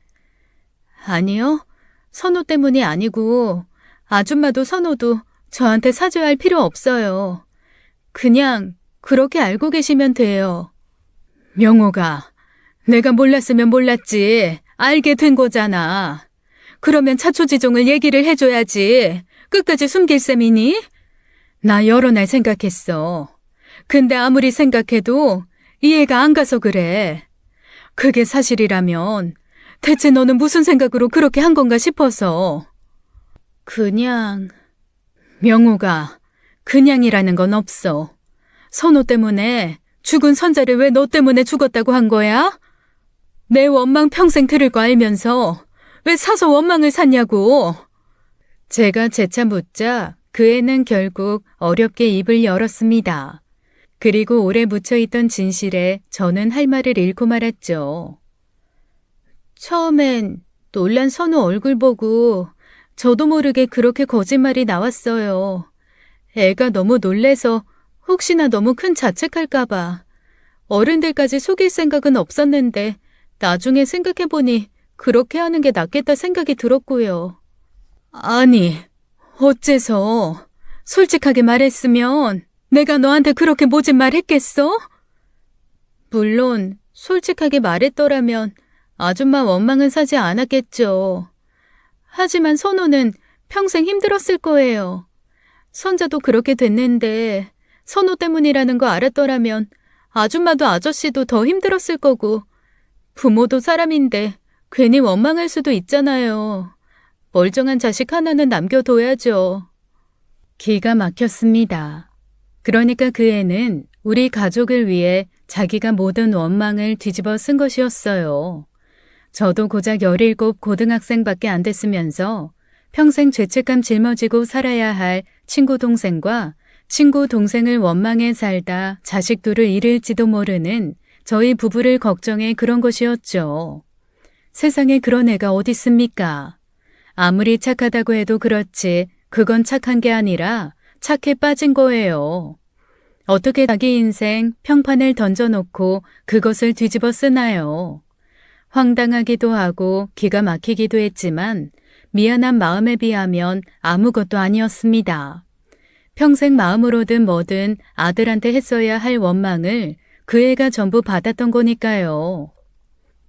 Speaker 1: 아니요. 선호 때문이 아니고 아줌마도 선호도 저한테 사죄할 필요 없어요. 그냥 그렇게 알고 계시면 돼요. 명호가 내가 몰랐으면 몰랐지 알게 된 거잖아. 그러면 차초지종을 얘기를 해줘야지. 끝까지 숨길 셈이니? 나 여러 날 생각했어. 근데 아무리 생각해도 이해가 안 가서 그래. 그게 사실이라면 대체 너는 무슨 생각으로 그렇게 한 건가 싶어서. 그냥... 명호가 그냥이라는 건 없어. 선호 때문에 죽은 선자를 왜 너 때문에 죽었다고 한 거야? 내 원망 평생 들을 거 알면서 왜 사서 원망을 샀냐고. 제가 재차 묻자 그 애는 결국 어렵게 입을 열었습니다. 그리고 오래 묻혀있던 진실에 저는 할 말을 잃고 말았죠. 처음엔 놀란 선우 얼굴 보고 저도 모르게 그렇게 거짓말이 나왔어요. 애가 너무 놀래서 혹시나 너무 큰 자책할까봐. 어른들까지 속일 생각은 없었는데 나중에 생각해보니 그렇게 하는 게 낫겠다 생각이 들었고요. 아니, 어째서 솔직하게 말했으면 내가 너한테 그렇게 모진 말 했겠어? 물론 솔직하게 말했더라면 아줌마 원망은 사지 않았겠죠. 하지만 선호는 평생 힘들었을 거예요. 선자도 그렇게 됐는데 선호 때문이라는 거 알았더라면 아줌마도 아저씨도 더 힘들었을 거고 부모도 사람인데 괜히 원망할 수도 있잖아요. 멀쩡한 자식 하나는 남겨둬야죠. 기가 막혔습니다. 그러니까 그 애는 우리 가족을 위해 자기가 모든 원망을 뒤집어 쓴 것이었어요. 저도 고작 17 고등학생밖에 안 됐으면서 평생 죄책감 짊어지고 살아야 할 친구 동생과 친구 동생을 원망해 살다 자식 둘을 잃을지도 모르는 저희 부부를 걱정해 그런 것이었죠. 세상에 그런 애가 어딨습니까? 아무리 착하다고 해도 그렇지 그건 착한 게 아니라 착해 빠진 거예요. 어떻게 자기 인생 평판을 던져놓고 그것을 뒤집어 쓰나요? 황당하기도 하고 기가 막히기도 했지만 미안한 마음에 비하면 아무것도 아니었습니다. 평생 마음으로든 뭐든 아들한테 했어야 할 원망을 그 애가 전부 받았던 거니까요.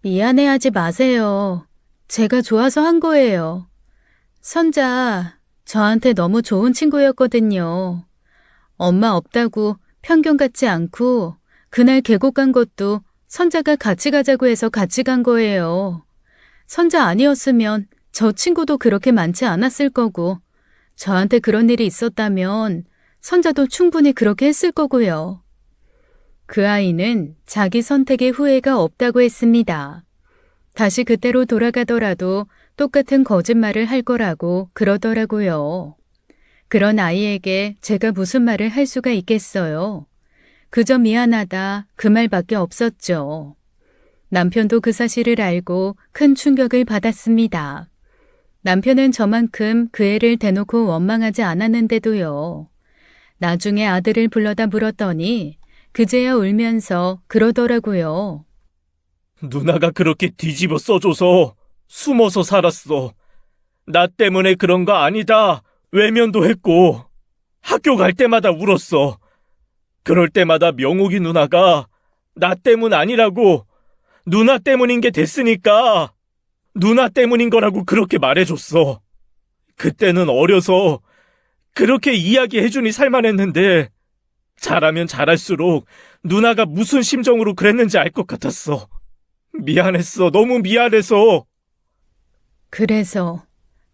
Speaker 1: 미안해하지 마세요. 제가 좋아서 한 거예요. 선자, 저한테 너무 좋은 친구였거든요. 엄마 없다고 편견 갖지 않고 그날 계곡 간 것도 선자가 같이 가자고 해서 같이 간 거예요. 선자 아니었으면 저 친구도 그렇게 많지 않았을 거고 저한테 그런 일이 있었다면 선자도 충분히 그렇게 했을 거고요. 그 아이는 자기 선택에 후회가 없다고 했습니다. 다시 그때로 돌아가더라도 똑같은 거짓말을 할 거라고 그러더라고요. 그런 아이에게 제가 무슨 말을 할 수가 있겠어요. 그저 미안하다 그 말밖에 없었죠. 남편도 그 사실을 알고 큰 충격을 받았습니다. 남편은 저만큼 그 애를 대놓고 원망하지 않았는데도요. 나중에 아들을 불러다 물었더니 그제야 울면서 그러더라고요.
Speaker 2: 누나가 그렇게 뒤집어 써줘서 숨어서 살았어. 나 때문에 그런 거 아니다. 외면도 했고 학교 갈 때마다 울었어. 그럴 때마다 명옥이 누나가 나 때문 아니라고 누나 때문인 게 됐으니까 누나 때문인 거라고 그렇게 말해줬어. 그때는 어려서 그렇게 이야기해주니 살만했는데 잘하면 잘할수록 누나가 무슨 심정으로 그랬는지 알 것 같았어. 미안했어. 너무 미안해서.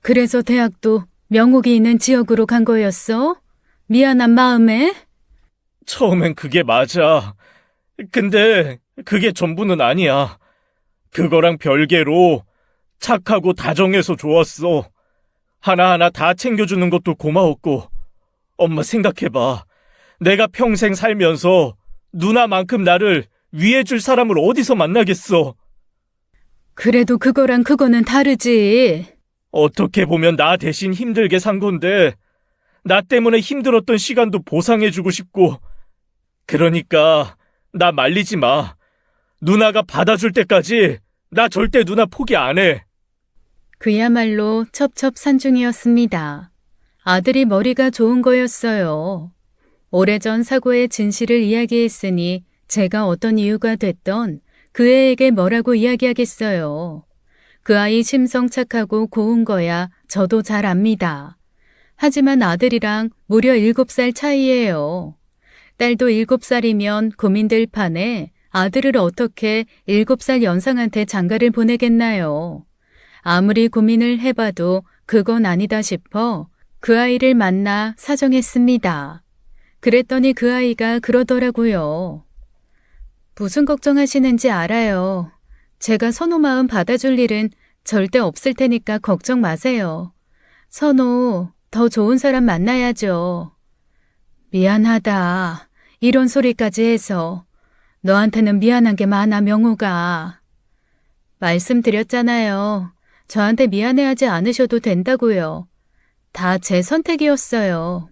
Speaker 1: 그래서 대학도 명옥이 있는 지역으로 간 거였어? 미안한 마음에?
Speaker 2: 처음엔 그게 맞아. 근데 그게 전부는 아니야. 그거랑 별개로 착하고 다정해서 좋았어. 하나하나 다 챙겨주는 것도 고마웠고. 엄마 생각해봐. 내가 평생 살면서 누나만큼 나를 위해줄 사람을 어디서 만나겠어.
Speaker 1: 그래도 그거랑 그거는 다르지.
Speaker 2: 어떻게 보면 나 대신 힘들게 산 건데 나 때문에 힘들었던 시간도 보상해주고 싶고. 그러니까 나 말리지 마. 누나가 받아줄 때까지 나 절대 누나 포기 안 해.
Speaker 1: 그야말로 첩첩산중이었습니다. 아들이 머리가 좋은 거였어요. 오래전 사고의 진실을 이야기했으니 제가 어떤 이유가 됐던 그 애에게 뭐라고 이야기하겠어요. 그 아이 심성 착하고 고운 거야 저도 잘 압니다. 하지만 아들이랑 무려 7살 차이예요. 딸도 7살이면 고민될 판에 아들을 어떻게 7살 연상한테 장가를 보내겠나요? 아무리 고민을 해봐도 그건 아니다 싶어 그 아이를 만나 사정했습니다. 그랬더니 그 아이가 그러더라고요. 무슨 걱정하시는지 알아요. 제가 선호 마음 받아줄 일은 절대 없을 테니까 걱정 마세요. 선호, 더 좋은 사람 만나야죠. 미안하다. 이런 소리까지 해서. 너한테는 미안한 게 많아, 명호가. 말씀드렸잖아요. 저한테 미안해하지 않으셔도 된다고요. 다 제 선택이었어요.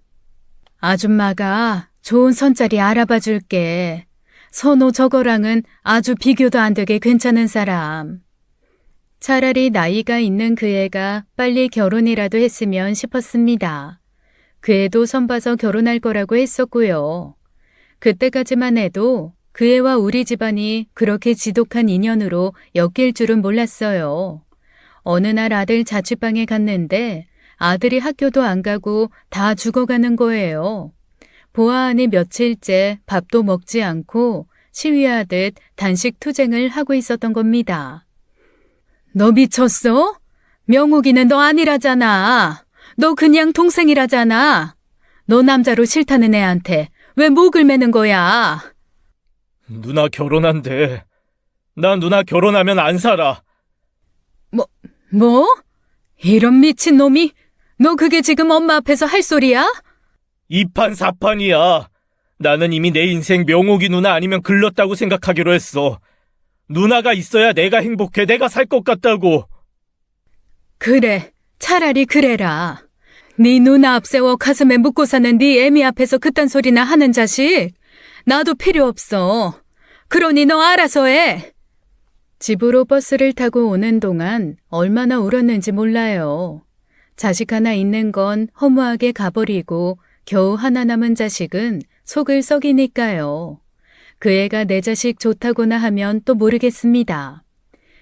Speaker 1: 아줌마가 좋은 선자리 알아봐 줄게. 선호 저거랑은 아주 비교도 안 되게 괜찮은 사람. 차라리 나이가 있는 그 애가 빨리 결혼이라도 했으면 싶었습니다. 그 애도 선봐서 결혼할 거라고 했었고요. 그때까지만 해도 그 애와 우리 집안이 그렇게 지독한 인연으로 엮일 줄은 몰랐어요. 어느 날 아들 자취방에 갔는데 아들이 학교도 안 가고 다 죽어가는 거예요. 보아하니 며칠째 밥도 먹지 않고 시위하듯 단식 투쟁을 하고 있었던 겁니다. 너 미쳤어? 명옥이는 너 아니라잖아. 너 그냥 동생이라잖아. 너 남자로 싫다는 애한테 왜 목을 매는 거야?
Speaker 2: 누나 결혼한대. 나 누나 결혼하면 안 살아.
Speaker 1: 뭐? 이런 미친놈이? 너 그게 지금 엄마 앞에서 할 소리야?
Speaker 2: 이판사판이야. 나는 이미 내 인생 명옥이 누나 아니면 글렀다고 생각하기로 했어. 누나가 있어야 내가 행복해. 내가 살 것 같다고.
Speaker 1: 그래, 차라리 그래라. 네 누나 앞세워 가슴에 묻고 사는 네 애미 앞에서 그딴 소리나 하는 자식? 나도 필요 없어. 그러니 너 알아서 해. 집으로 버스를 타고 오는 동안 얼마나 울었는지 몰라요. 자식 하나 있는 건 허무하게 가버리고 겨우 하나 남은 자식은 속을 썩이니까요. 그 애가 내 자식 좋다고나 하면 또 모르겠습니다.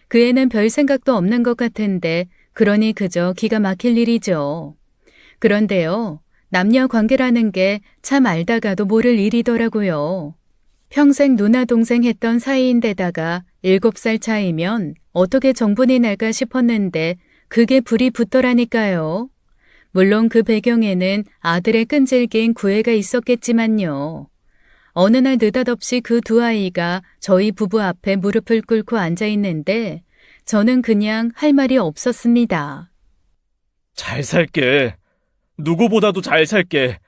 Speaker 1: 그 애는 별 생각도 없는 것 같은데 그러니 그저 기가 막힐 일이죠. 그런데요, 남녀 관계라는 게 참 알다가도 모를 일이더라고요. 평생 누나 동생 했던 사이인데다가 7살 차이면 어떻게 정분이 날까 싶었는데 그게 불이 붙더라니까요. 물론 그 배경에는 아들의 끈질긴 구애가 있었겠지만요. 어느 날 느닷없이 그 두 아이가 저희 부부 앞에 무릎을 꿇고 앉아 있는데 저는 그냥 할 말이 없었습니다.
Speaker 2: 잘 살게. 누구보다도 잘 살게.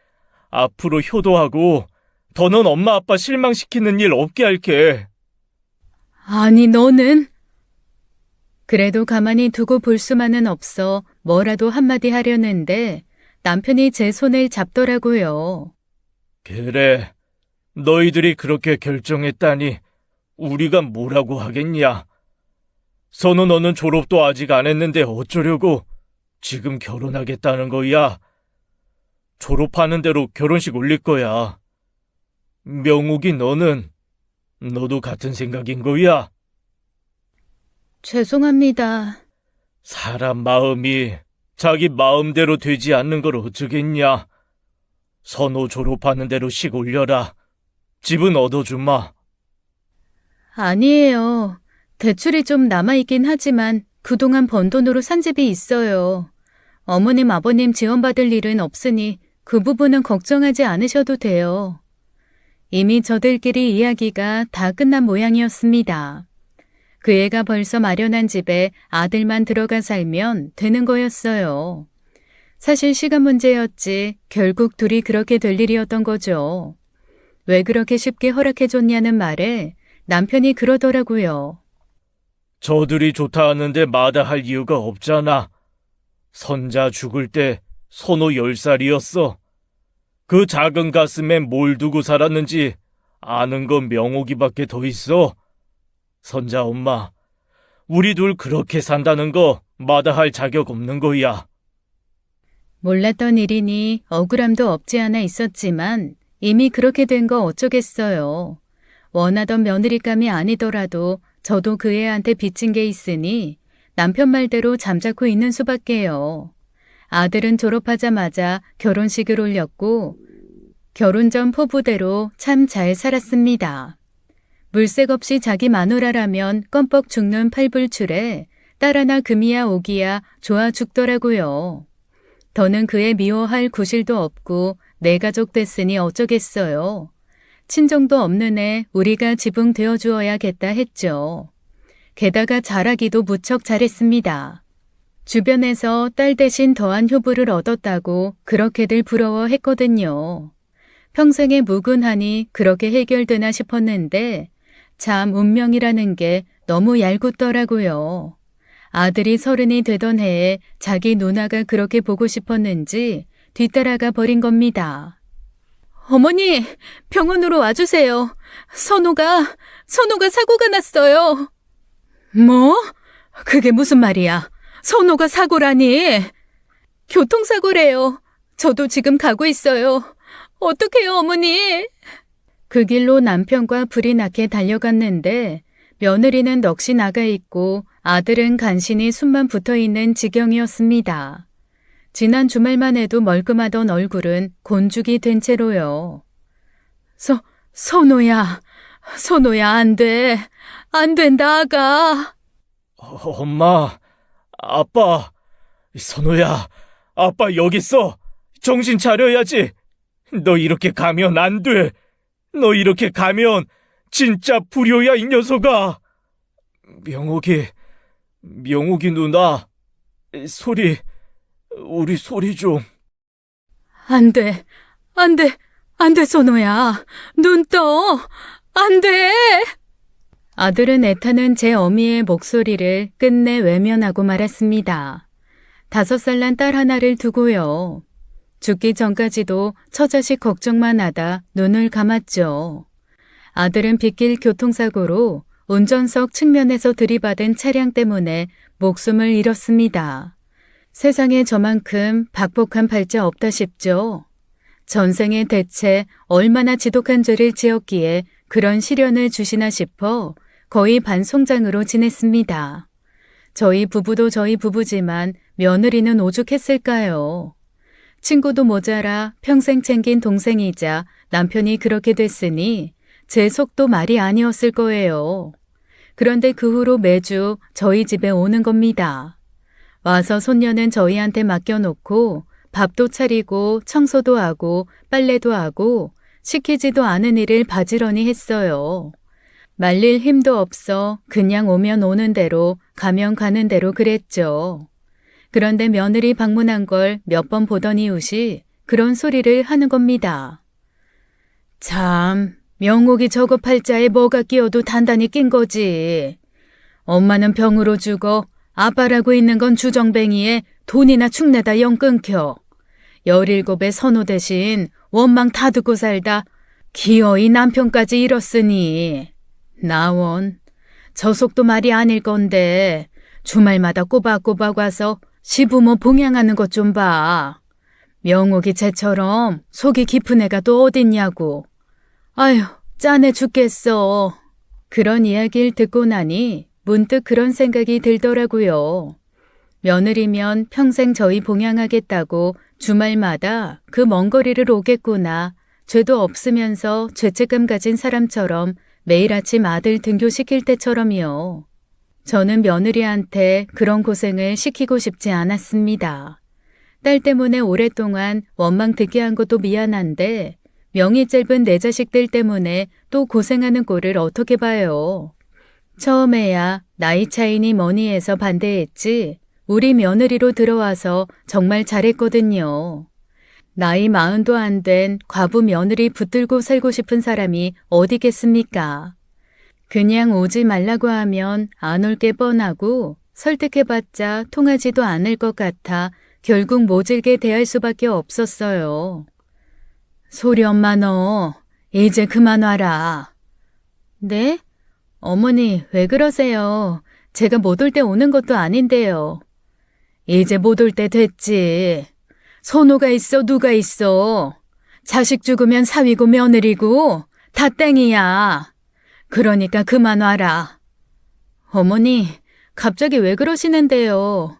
Speaker 2: 앞으로 효도하고 더는 엄마 아빠 실망시키는 일 없게 할게.
Speaker 1: 아니, 너는? 그래도 가만히 두고 볼 수만은 없어 뭐라도 한마디 하려는데 남편이 제 손을 잡더라고요.
Speaker 2: 그래. 너희들이 그렇게 결정했다니 우리가 뭐라고 하겠냐. 선우 너는 졸업도 아직 안 했는데 어쩌려고 지금 결혼하겠다는 거야. 졸업하는 대로 결혼식 올릴 거야. 명옥이 너도 같은 생각인 거야.
Speaker 1: 죄송합니다.
Speaker 2: 사람 마음이 자기 마음대로 되지 않는 걸 어쩌겠냐. 선호 졸업하는 대로 식 올려라. 집은 얻어주마.
Speaker 1: 아니에요. 대출이 좀 남아있긴 하지만 그동안 번 돈으로 산 집이 있어요. 어머님, 아버님 지원받을 일은 없으니 그 부분은 걱정하지 않으셔도 돼요. 이미 저들끼리 이야기가 다 끝난 모양이었습니다. 그 애가 벌써 마련한 집에 아들만 들어가 살면 되는 거였어요. 사실 시간 문제였지 결국 둘이 그렇게 될 일이었던 거죠. 왜 그렇게 쉽게 허락해줬냐는 말에 남편이 그러더라고요.
Speaker 2: 저들이 좋다 하는데 마다할 이유가 없잖아. 선자 죽을 때 선호 10살이었어. 그 작은 가슴에 뭘 두고 살았는지 아는 건 명옥이밖에 더 있어. 선자 엄마, 우리 둘 그렇게 산다는 거 마다할 자격 없는 거야.
Speaker 1: 몰랐던 일이니 억울함도 없지 않아 있었지만 이미 그렇게 된 거 어쩌겠어요. 원하던 며느리감이 아니더라도 저도 그 애한테 빚진 게 있으니 남편 말대로 잠자코 있는 수밖에요. 아들은 졸업하자마자 결혼식을 올렸고 결혼 전 포부대로 참 잘 살았습니다. 물색 없이 자기 마누라라면 껌뻑 죽는 팔불출에 딸 하나 금이야 오기야 좋아 죽더라고요. 더는 그애 미워할 구실도 없고 내 가족 됐으니 어쩌겠어요. 친정도 없는 애 우리가 지붕 되어주어야겠다 했죠. 게다가 잘하기도 무척 잘했습니다. 주변에서 딸 대신 더한 효부를 얻었다고 그렇게들 부러워했거든요. 평생의 무근하니 그렇게 해결되나 싶었는데 참 운명이라는 게 너무 얄궂더라고요. 아들이 30이 되던 해에 자기 누나가 그렇게 보고 싶었는지 뒤따라가 버린 겁니다. 어머니, 병원으로 와주세요. 선호가 사고가 났어요. 뭐? 그게 무슨 말이야? 선호가 사고라니? 교통사고래요. 저도 지금 가고 있어요. 어떡해요, 어머니? 그 길로 남편과 불이 나게 달려갔는데 며느리는 넋이 나가 있고 아들은 간신히 숨만 붙어 있는 지경이었습니다. 지난 주말만 해도 멀끔하던 얼굴은 곤죽이 된 채로요. 선호야, 안 돼. 안 된다, 아가.
Speaker 2: 엄마, 아빠, 선호야, 아빠 여기 있어. 정신 차려야지. 너 이렇게 가면 안 돼. 너 이렇게 가면 진짜 불효야, 이 녀석아. 명옥이 누나, 우리 소리 좀.
Speaker 1: 안 돼, 선호야. 눈 떠. 안 돼. 아들은 애타는 제 어미의 목소리를 끝내 외면하고 말았습니다. 5살 난 딸 하나를 두고요. 죽기 전까지도 처자식 걱정만 하다 눈을 감았죠. 아들은 빗길 교통사고로 운전석 측면에서 들이받은 차량 때문에 목숨을 잃었습니다. 세상에 저만큼 박복한 팔자 없다 싶죠. 전생에 대체 얼마나 지독한 죄를 지었기에 그런 시련을 주시나 싶어 거의 반송장으로 지냈습니다. 저희 부부도 저희 부부지만 며느리는 오죽했을까요? 친구도 모자라 평생 챙긴 동생이자 남편이 그렇게 됐으니 제 속도 말이 아니었을 거예요. 그런데 그 후로 매주 저희 집에 오는 겁니다. 와서 손녀는 저희한테 맡겨놓고 밥도 차리고 청소도 하고 빨래도 하고 시키지도 않은 일을 바지런히 했어요. 말릴 힘도 없어 그냥 오면 오는 대로 가면 가는 대로 그랬죠. 그런데 며느리 방문한 걸 몇 번 보던 이웃이 그런 소리를 하는 겁니다. 참, 명옥이 저거 팔자에 뭐가 끼어도 단단히 낀 거지. 엄마는 병으로 죽어 아빠라고 있는 건 주정뱅이에 돈이나 축내다 영 끊겨. 17의 선호 대신 원망 다 듣고 살다 기어이 남편까지 잃었으니. 나원, 저 속도 말이 아닐 건데 주말마다 꼬박꼬박 와서 시부모 봉양하는 것 좀 봐. 명옥이 쟤처럼 속이 깊은 애가 또 어딨냐고. 아휴, 짠해 죽겠어. 그런 이야기를 듣고 나니 문득 그런 생각이 들더라고요. 며느리면 평생 저희 봉양하겠다고 주말마다 그 먼 거리를 오겠구나. 죄도 없으면서 죄책감 가진 사람처럼 매일 아침 아들 등교시킬 때처럼이요. 저는 며느리한테 그런 고생을 시키고 싶지 않았습니다. 딸 때문에 오랫동안 원망 듣게 한 것도 미안한데 명이 짧은 내 자식들 때문에 또 고생하는 꼴을 어떻게 봐요. 처음에야 나이 차이니 뭐니 해서 반대했지 우리 며느리로 들어와서 정말 잘했거든요. 나이 40도 안 된 과부 며느리 붙들고 살고 싶은 사람이 어디겠습니까? 그냥 오지 말라고 하면 안 올 게 뻔하고 설득해봤자 통하지도 않을 것 같아 결국 모질게 대할 수밖에 없었어요. 소리 엄마 너 이제 그만 와라. 네? 어머니 왜 그러세요? 제가 못 올 때 오는 것도 아닌데요. 이제 못 올 때 됐지. 선호가 있어 누가 있어. 자식 죽으면 사위고 며느리고 다 땡이야. 그러니까 그만 와라. 어머니, 갑자기 왜 그러시는데요?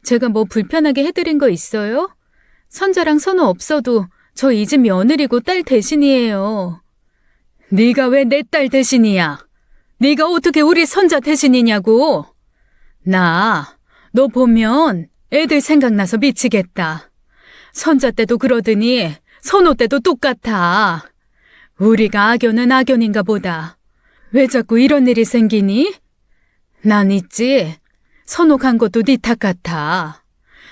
Speaker 1: 제가 뭐 불편하게 해드린 거 있어요? 선자랑 선호 없어도 저 이 집 며느리고 딸 대신이에요. 네가 왜 내 딸 대신이야? 네가 어떻게 우리 선자 대신이냐고? 너 보면 애들 생각나서 미치겠다. 선자 때도 그러더니 선호 때도 똑같아. 우리가 악연은 악연인가 보다. 왜 자꾸 이런 일이 생기니? 난 있지. 선호 간 것도 네 탓 같아.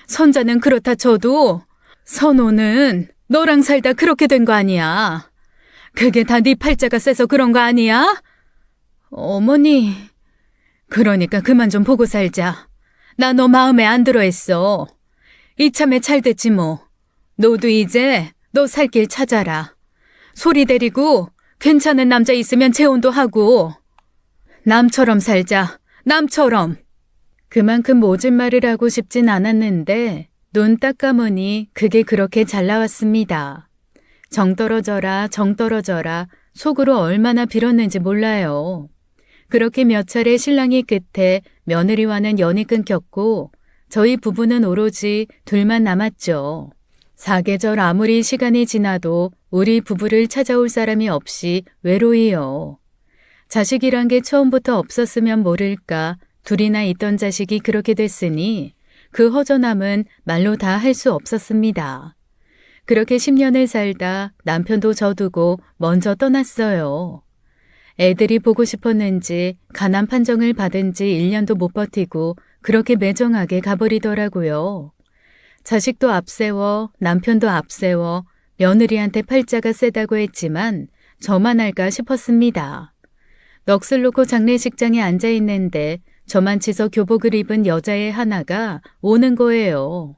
Speaker 1: 선자는 그렇다 쳐도 선호는 너랑 살다 그렇게 된 거 아니야. 그게 다 네 팔자가 세서 그런 거 아니야? 어머니, 그러니까 그만 좀 보고 살자. 나 너 마음에 안 들어 했어. 이참에 잘 됐지 뭐. 너도 이제 너 살 길 찾아라. 소리 데리고 괜찮은 남자 있으면 재혼도 하고. 남처럼 살자. 남처럼. 그만큼 모진 말을 하고 싶진 않았는데 눈 딱 감으니 그게 그렇게 잘 나왔습니다. 정 떨어져라 정 떨어져라 속으로 얼마나 빌었는지 몰라요. 그렇게 몇 차례 신랑이 끝에 며느리와는 연이 끊겼고 저희 부부는 오로지 둘만 남았죠. 사계절 아무리 시간이 지나도 우리 부부를 찾아올 사람이 없이 외로이요. 자식이란 게 처음부터 없었으면 모를까 둘이나 있던 자식이 그렇게 됐으니 그 허전함은 말로 다 할 수 없었습니다. 그렇게 10년을 살다 남편도 저두고 먼저 떠났어요. 애들이 보고 싶었는지 가난 판정을 받은 지 1년도 못 버티고 그렇게 매정하게 가버리더라고요. 자식도 앞세워 남편도 앞세워 며느리한테 팔자가 세다고 했지만 저만 할까 싶었습니다. 넋을 놓고 장례식장에 앉아 있는데 저만 치서 교복을 입은 여자애 하나가 오는 거예요.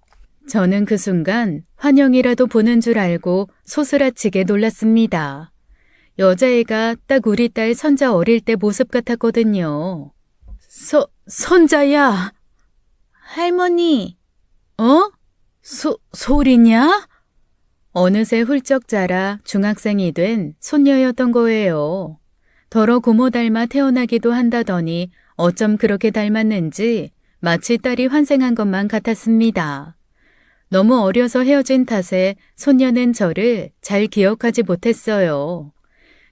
Speaker 1: 저는 그 순간 환영이라도 보는 줄 알고 소스라치게 놀랐습니다. 여자애가 딱 우리 딸 선자 어릴 때 모습 같았거든요. 선자야! 할머니! 어? 소리냐? 어느새 훌쩍 자라 중학생이 된 손녀였던 거예요. 더러 고모 닮아 태어나기도 한다더니 어쩜 그렇게 닮았는지 마치 딸이 환생한 것만 같았습니다. 너무 어려서 헤어진 탓에 손녀는 저를 잘 기억하지 못했어요.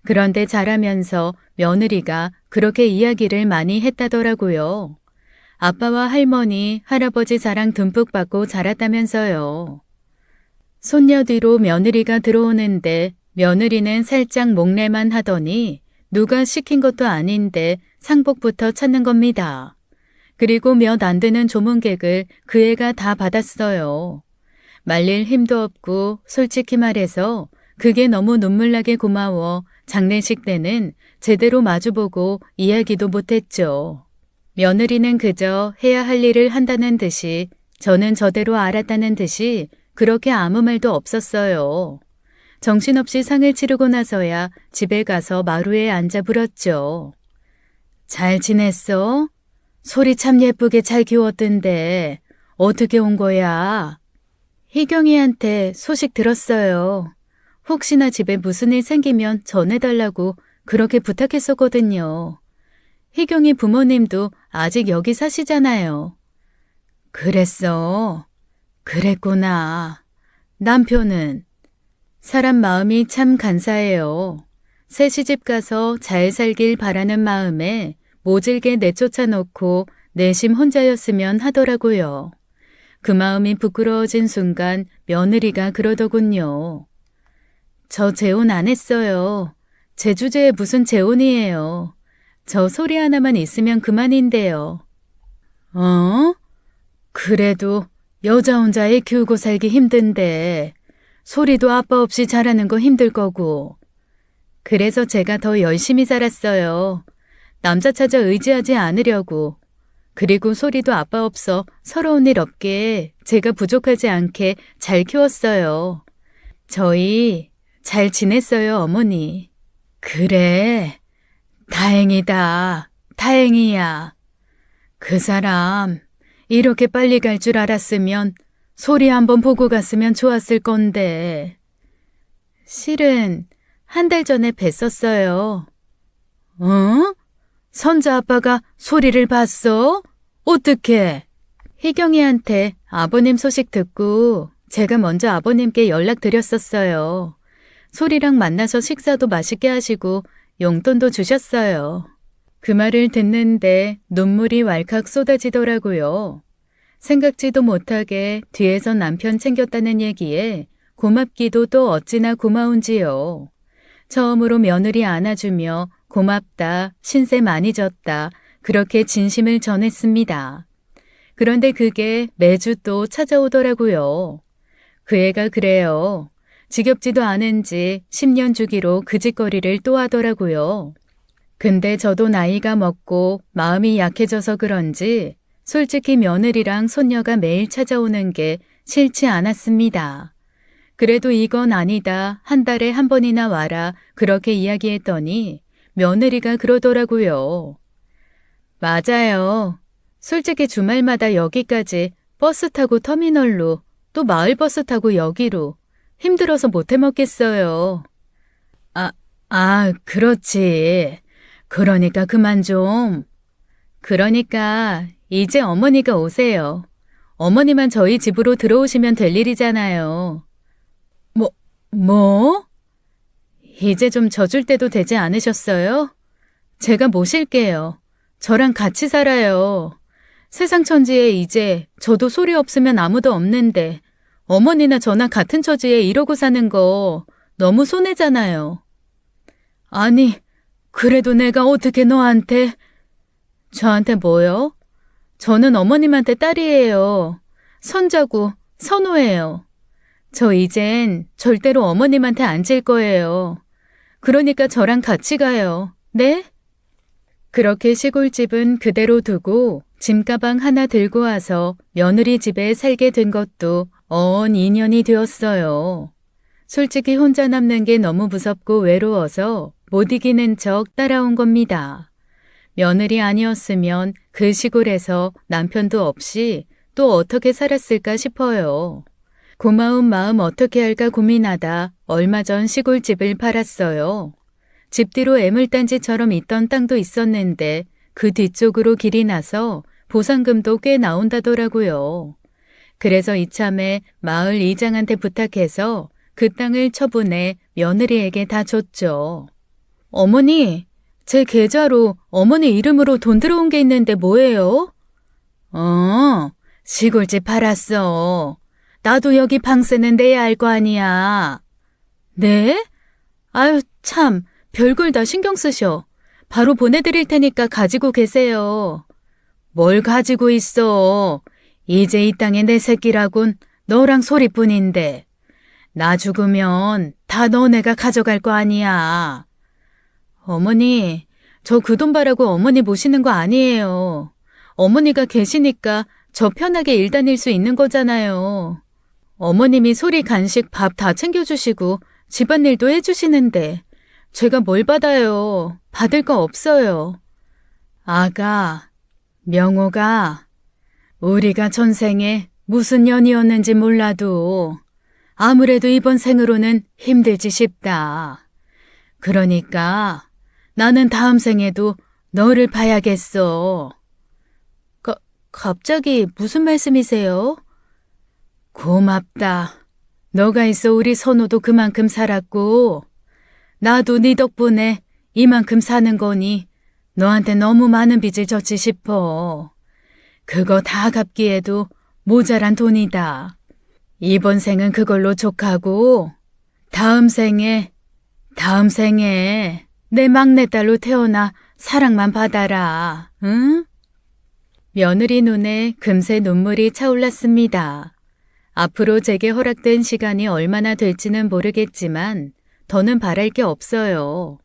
Speaker 1: 그런데 자라면서 며느리가 그렇게 이야기를 많이 했다더라고요. 아빠와 할머니, 할아버지 자랑 듬뿍 받고 자랐다면서요. 손녀 뒤로 며느리가 들어오는데 며느리는 살짝 목례만 하더니 누가 시킨 것도 아닌데 상복부터 찾는 겁니다. 그리고 몇 안 되는 조문객을 그 애가 다 받았어요. 말릴 힘도 없고 솔직히 말해서 그게 너무 눈물나게 고마워 장례식 때는 제대로 마주보고 이야기도 못했죠. 며느리는 그저 해야 할 일을 한다는 듯이 저는 저대로 알았다는 듯이 그렇게 아무 말도 없었어요. 정신없이 상을 치르고 나서야 집에 가서 마루에 앉아 불었죠. 잘 지냈어? 소리 참 예쁘게 잘 키웠던데 어떻게 온 거야? 희경이한테 소식 들었어요. 혹시나 집에 무슨 일 생기면 전해달라고 그렇게 부탁했었거든요. 희경이 부모님도 아직 여기 사시잖아요. 그랬어. 그랬구나. 남편은? 사람 마음이 참 간사해요. 새 시집 가서 잘 살길 바라는 마음에 모질게 내쫓아 놓고 내심 혼자였으면 하더라고요. 그 마음이 부끄러워진 순간 며느리가 그러더군요. 저 재혼 안 했어요. 제 주제에 무슨 재혼이에요. 저 소리 하나만 있으면 그만인데요. 어? 그래도 여자 혼자 애 키우고 살기 힘든데 소리도 아빠 없이 자라는 거 힘들 거고. 그래서 제가 더 열심히 살았어요. 남자 찾아 의지하지 않으려고. 그리고 소리도 아빠 없어 서러운 일 없게 제가 부족하지 않게 잘 키웠어요. 저희 잘 지냈어요, 어머니. 그래. 다행이다. 다행이야. 그 사람 이렇게 빨리 갈 줄 알았으면 소리 한번 보고 갔으면 좋았을 건데. 실은 한 달 전에 뵀었어요. 어? 선자 아빠가 소리를 봤어? 어떻게? 희경이한테 아버님 소식 듣고 제가 먼저 아버님께 연락드렸었어요. 소리랑 만나서 식사도 맛있게 하시고 용돈도 주셨어요. 그 말을 듣는데 눈물이 왈칵 쏟아지더라고요. 생각지도 못하게 뒤에서 남편 챙겼다는 얘기에 고맙기도 또 어찌나 고마운지요. 처음으로 며느리 안아주며 고맙다, 신세 많이 졌다, 그렇게 진심을 전했습니다. 그런데 그게 매주 또 찾아오더라고요. 그 애가 그래요. 지겹지도 않은지 10년 주기로 그 짓거리를 또 하더라고요. 근데 저도 나이가 먹고 마음이 약해져서 그런지 솔직히 며느리랑 손녀가 매일 찾아오는 게 싫지 않았습니다. 그래도 이건 아니다. 한 달에 한 번이나 와라. 그렇게 이야기했더니 며느리가 그러더라고요. 맞아요. 솔직히 주말마다 여기까지 버스 타고 터미널로 또 마을버스 타고 여기로 힘들어서 못 해먹겠어요. 그렇지. 그러니까 그만 좀. 그러니까 이제 어머니가 오세요. 어머니만 저희 집으로 들어오시면 될 일이잖아요. 뭐? 이제 좀 져줄 때도 되지 않으셨어요? 제가 모실게요. 저랑 같이 살아요. 세상 천지에 이제 저도 소리 없으면 아무도 없는데 어머니나 저나 같은 처지에 이러고 사는 거 너무 손해잖아요. 아니, 그래도 내가 어떻게 너한테... 저한테 뭐요? 저는 어머님한테 딸이에요. 선자고 선호해요. 저 이젠 절대로 어머님한테 안 질 거예요. 그러니까 저랑 같이 가요. 네? 그렇게 시골집은 그대로 두고 짐가방 하나 들고 와서 며느리 집에 살게 된 것도 어언 2년이 되었어요. 솔직히 혼자 남는 게 너무 무섭고 외로워서 못 이기는 척 따라온 겁니다. 며느리 아니었으면 그 시골에서 남편도 없이 또 어떻게 살았을까 싶어요. 고마운 마음 어떻게 할까 고민하다 얼마 전 시골집을 팔았어요. 집 뒤로 애물단지처럼 있던 땅도 있었는데 그 뒤쪽으로 길이 나서 보상금도 꽤 나온다더라고요. 그래서 이참에 마을 이장한테 부탁해서 그 땅을 처분해 며느리에게 다 줬죠. 어머니, 제 계좌로 어머니 이름으로 돈 들어온 게 있는데 뭐예요? 시골집 팔았어. 나도 여기 방세는 내야 할 거 아니야. 네? 아유, 참, 별걸 다 신경 쓰셔. 바로 보내드릴 테니까 가지고 계세요. 뭘 가지고 있어. 이제 이 땅에 내 새끼라곤 너랑 소리뿐인데. 나 죽으면 다 너네가 가져갈 거 아니야. 어머니, 저 그 돈 바라고 어머니 모시는 거 아니에요. 어머니가 계시니까 저 편하게 일 다닐 수 있는 거잖아요. 어머님이 소리 간식 밥 다 챙겨주시고 집안일도 해주시는데 제가 뭘 받아요. 받을 거 없어요. 아가, 명호가 우리가 전생에 무슨 년이었는지 몰라도 아무래도 이번 생으로는 힘들지 싶다. 그러니까 나는 다음 생에도 너를 봐야겠어. 갑자기 무슨 말씀이세요? 고맙다. 너가 있어 우리 선호도 그만큼 살았고 나도 네 덕분에 이만큼 사는 거니 너한테 너무 많은 빚을 졌지 싶어. 그거 다 갚기에도 모자란 돈이다. 이번 생은 그걸로 족하고 다음 생에 내 막내딸로 태어나 사랑만 받아라. 응? 며느리 눈에 금세 눈물이 차올랐습니다. 앞으로 제게 허락된 시간이 얼마나 될지는 모르겠지만 더는 바랄 게 없어요.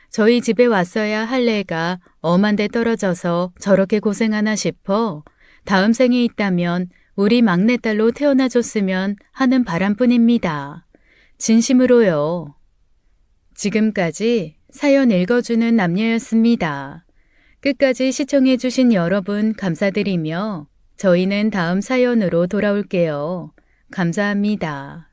Speaker 1: 저희 집에 왔어야 할 애가 엄한 데 떨어져서 저렇게 고생하나 싶어 다음 생에 있다면 우리 막내딸로 태어나줬으면 하는 바람뿐입니다. 진심으로요. 지금까지 사연 읽어주는 남녀였습니다. 끝까지 시청해주신 여러분 감사드리며 저희는 다음 사연으로 돌아올게요. 감사합니다.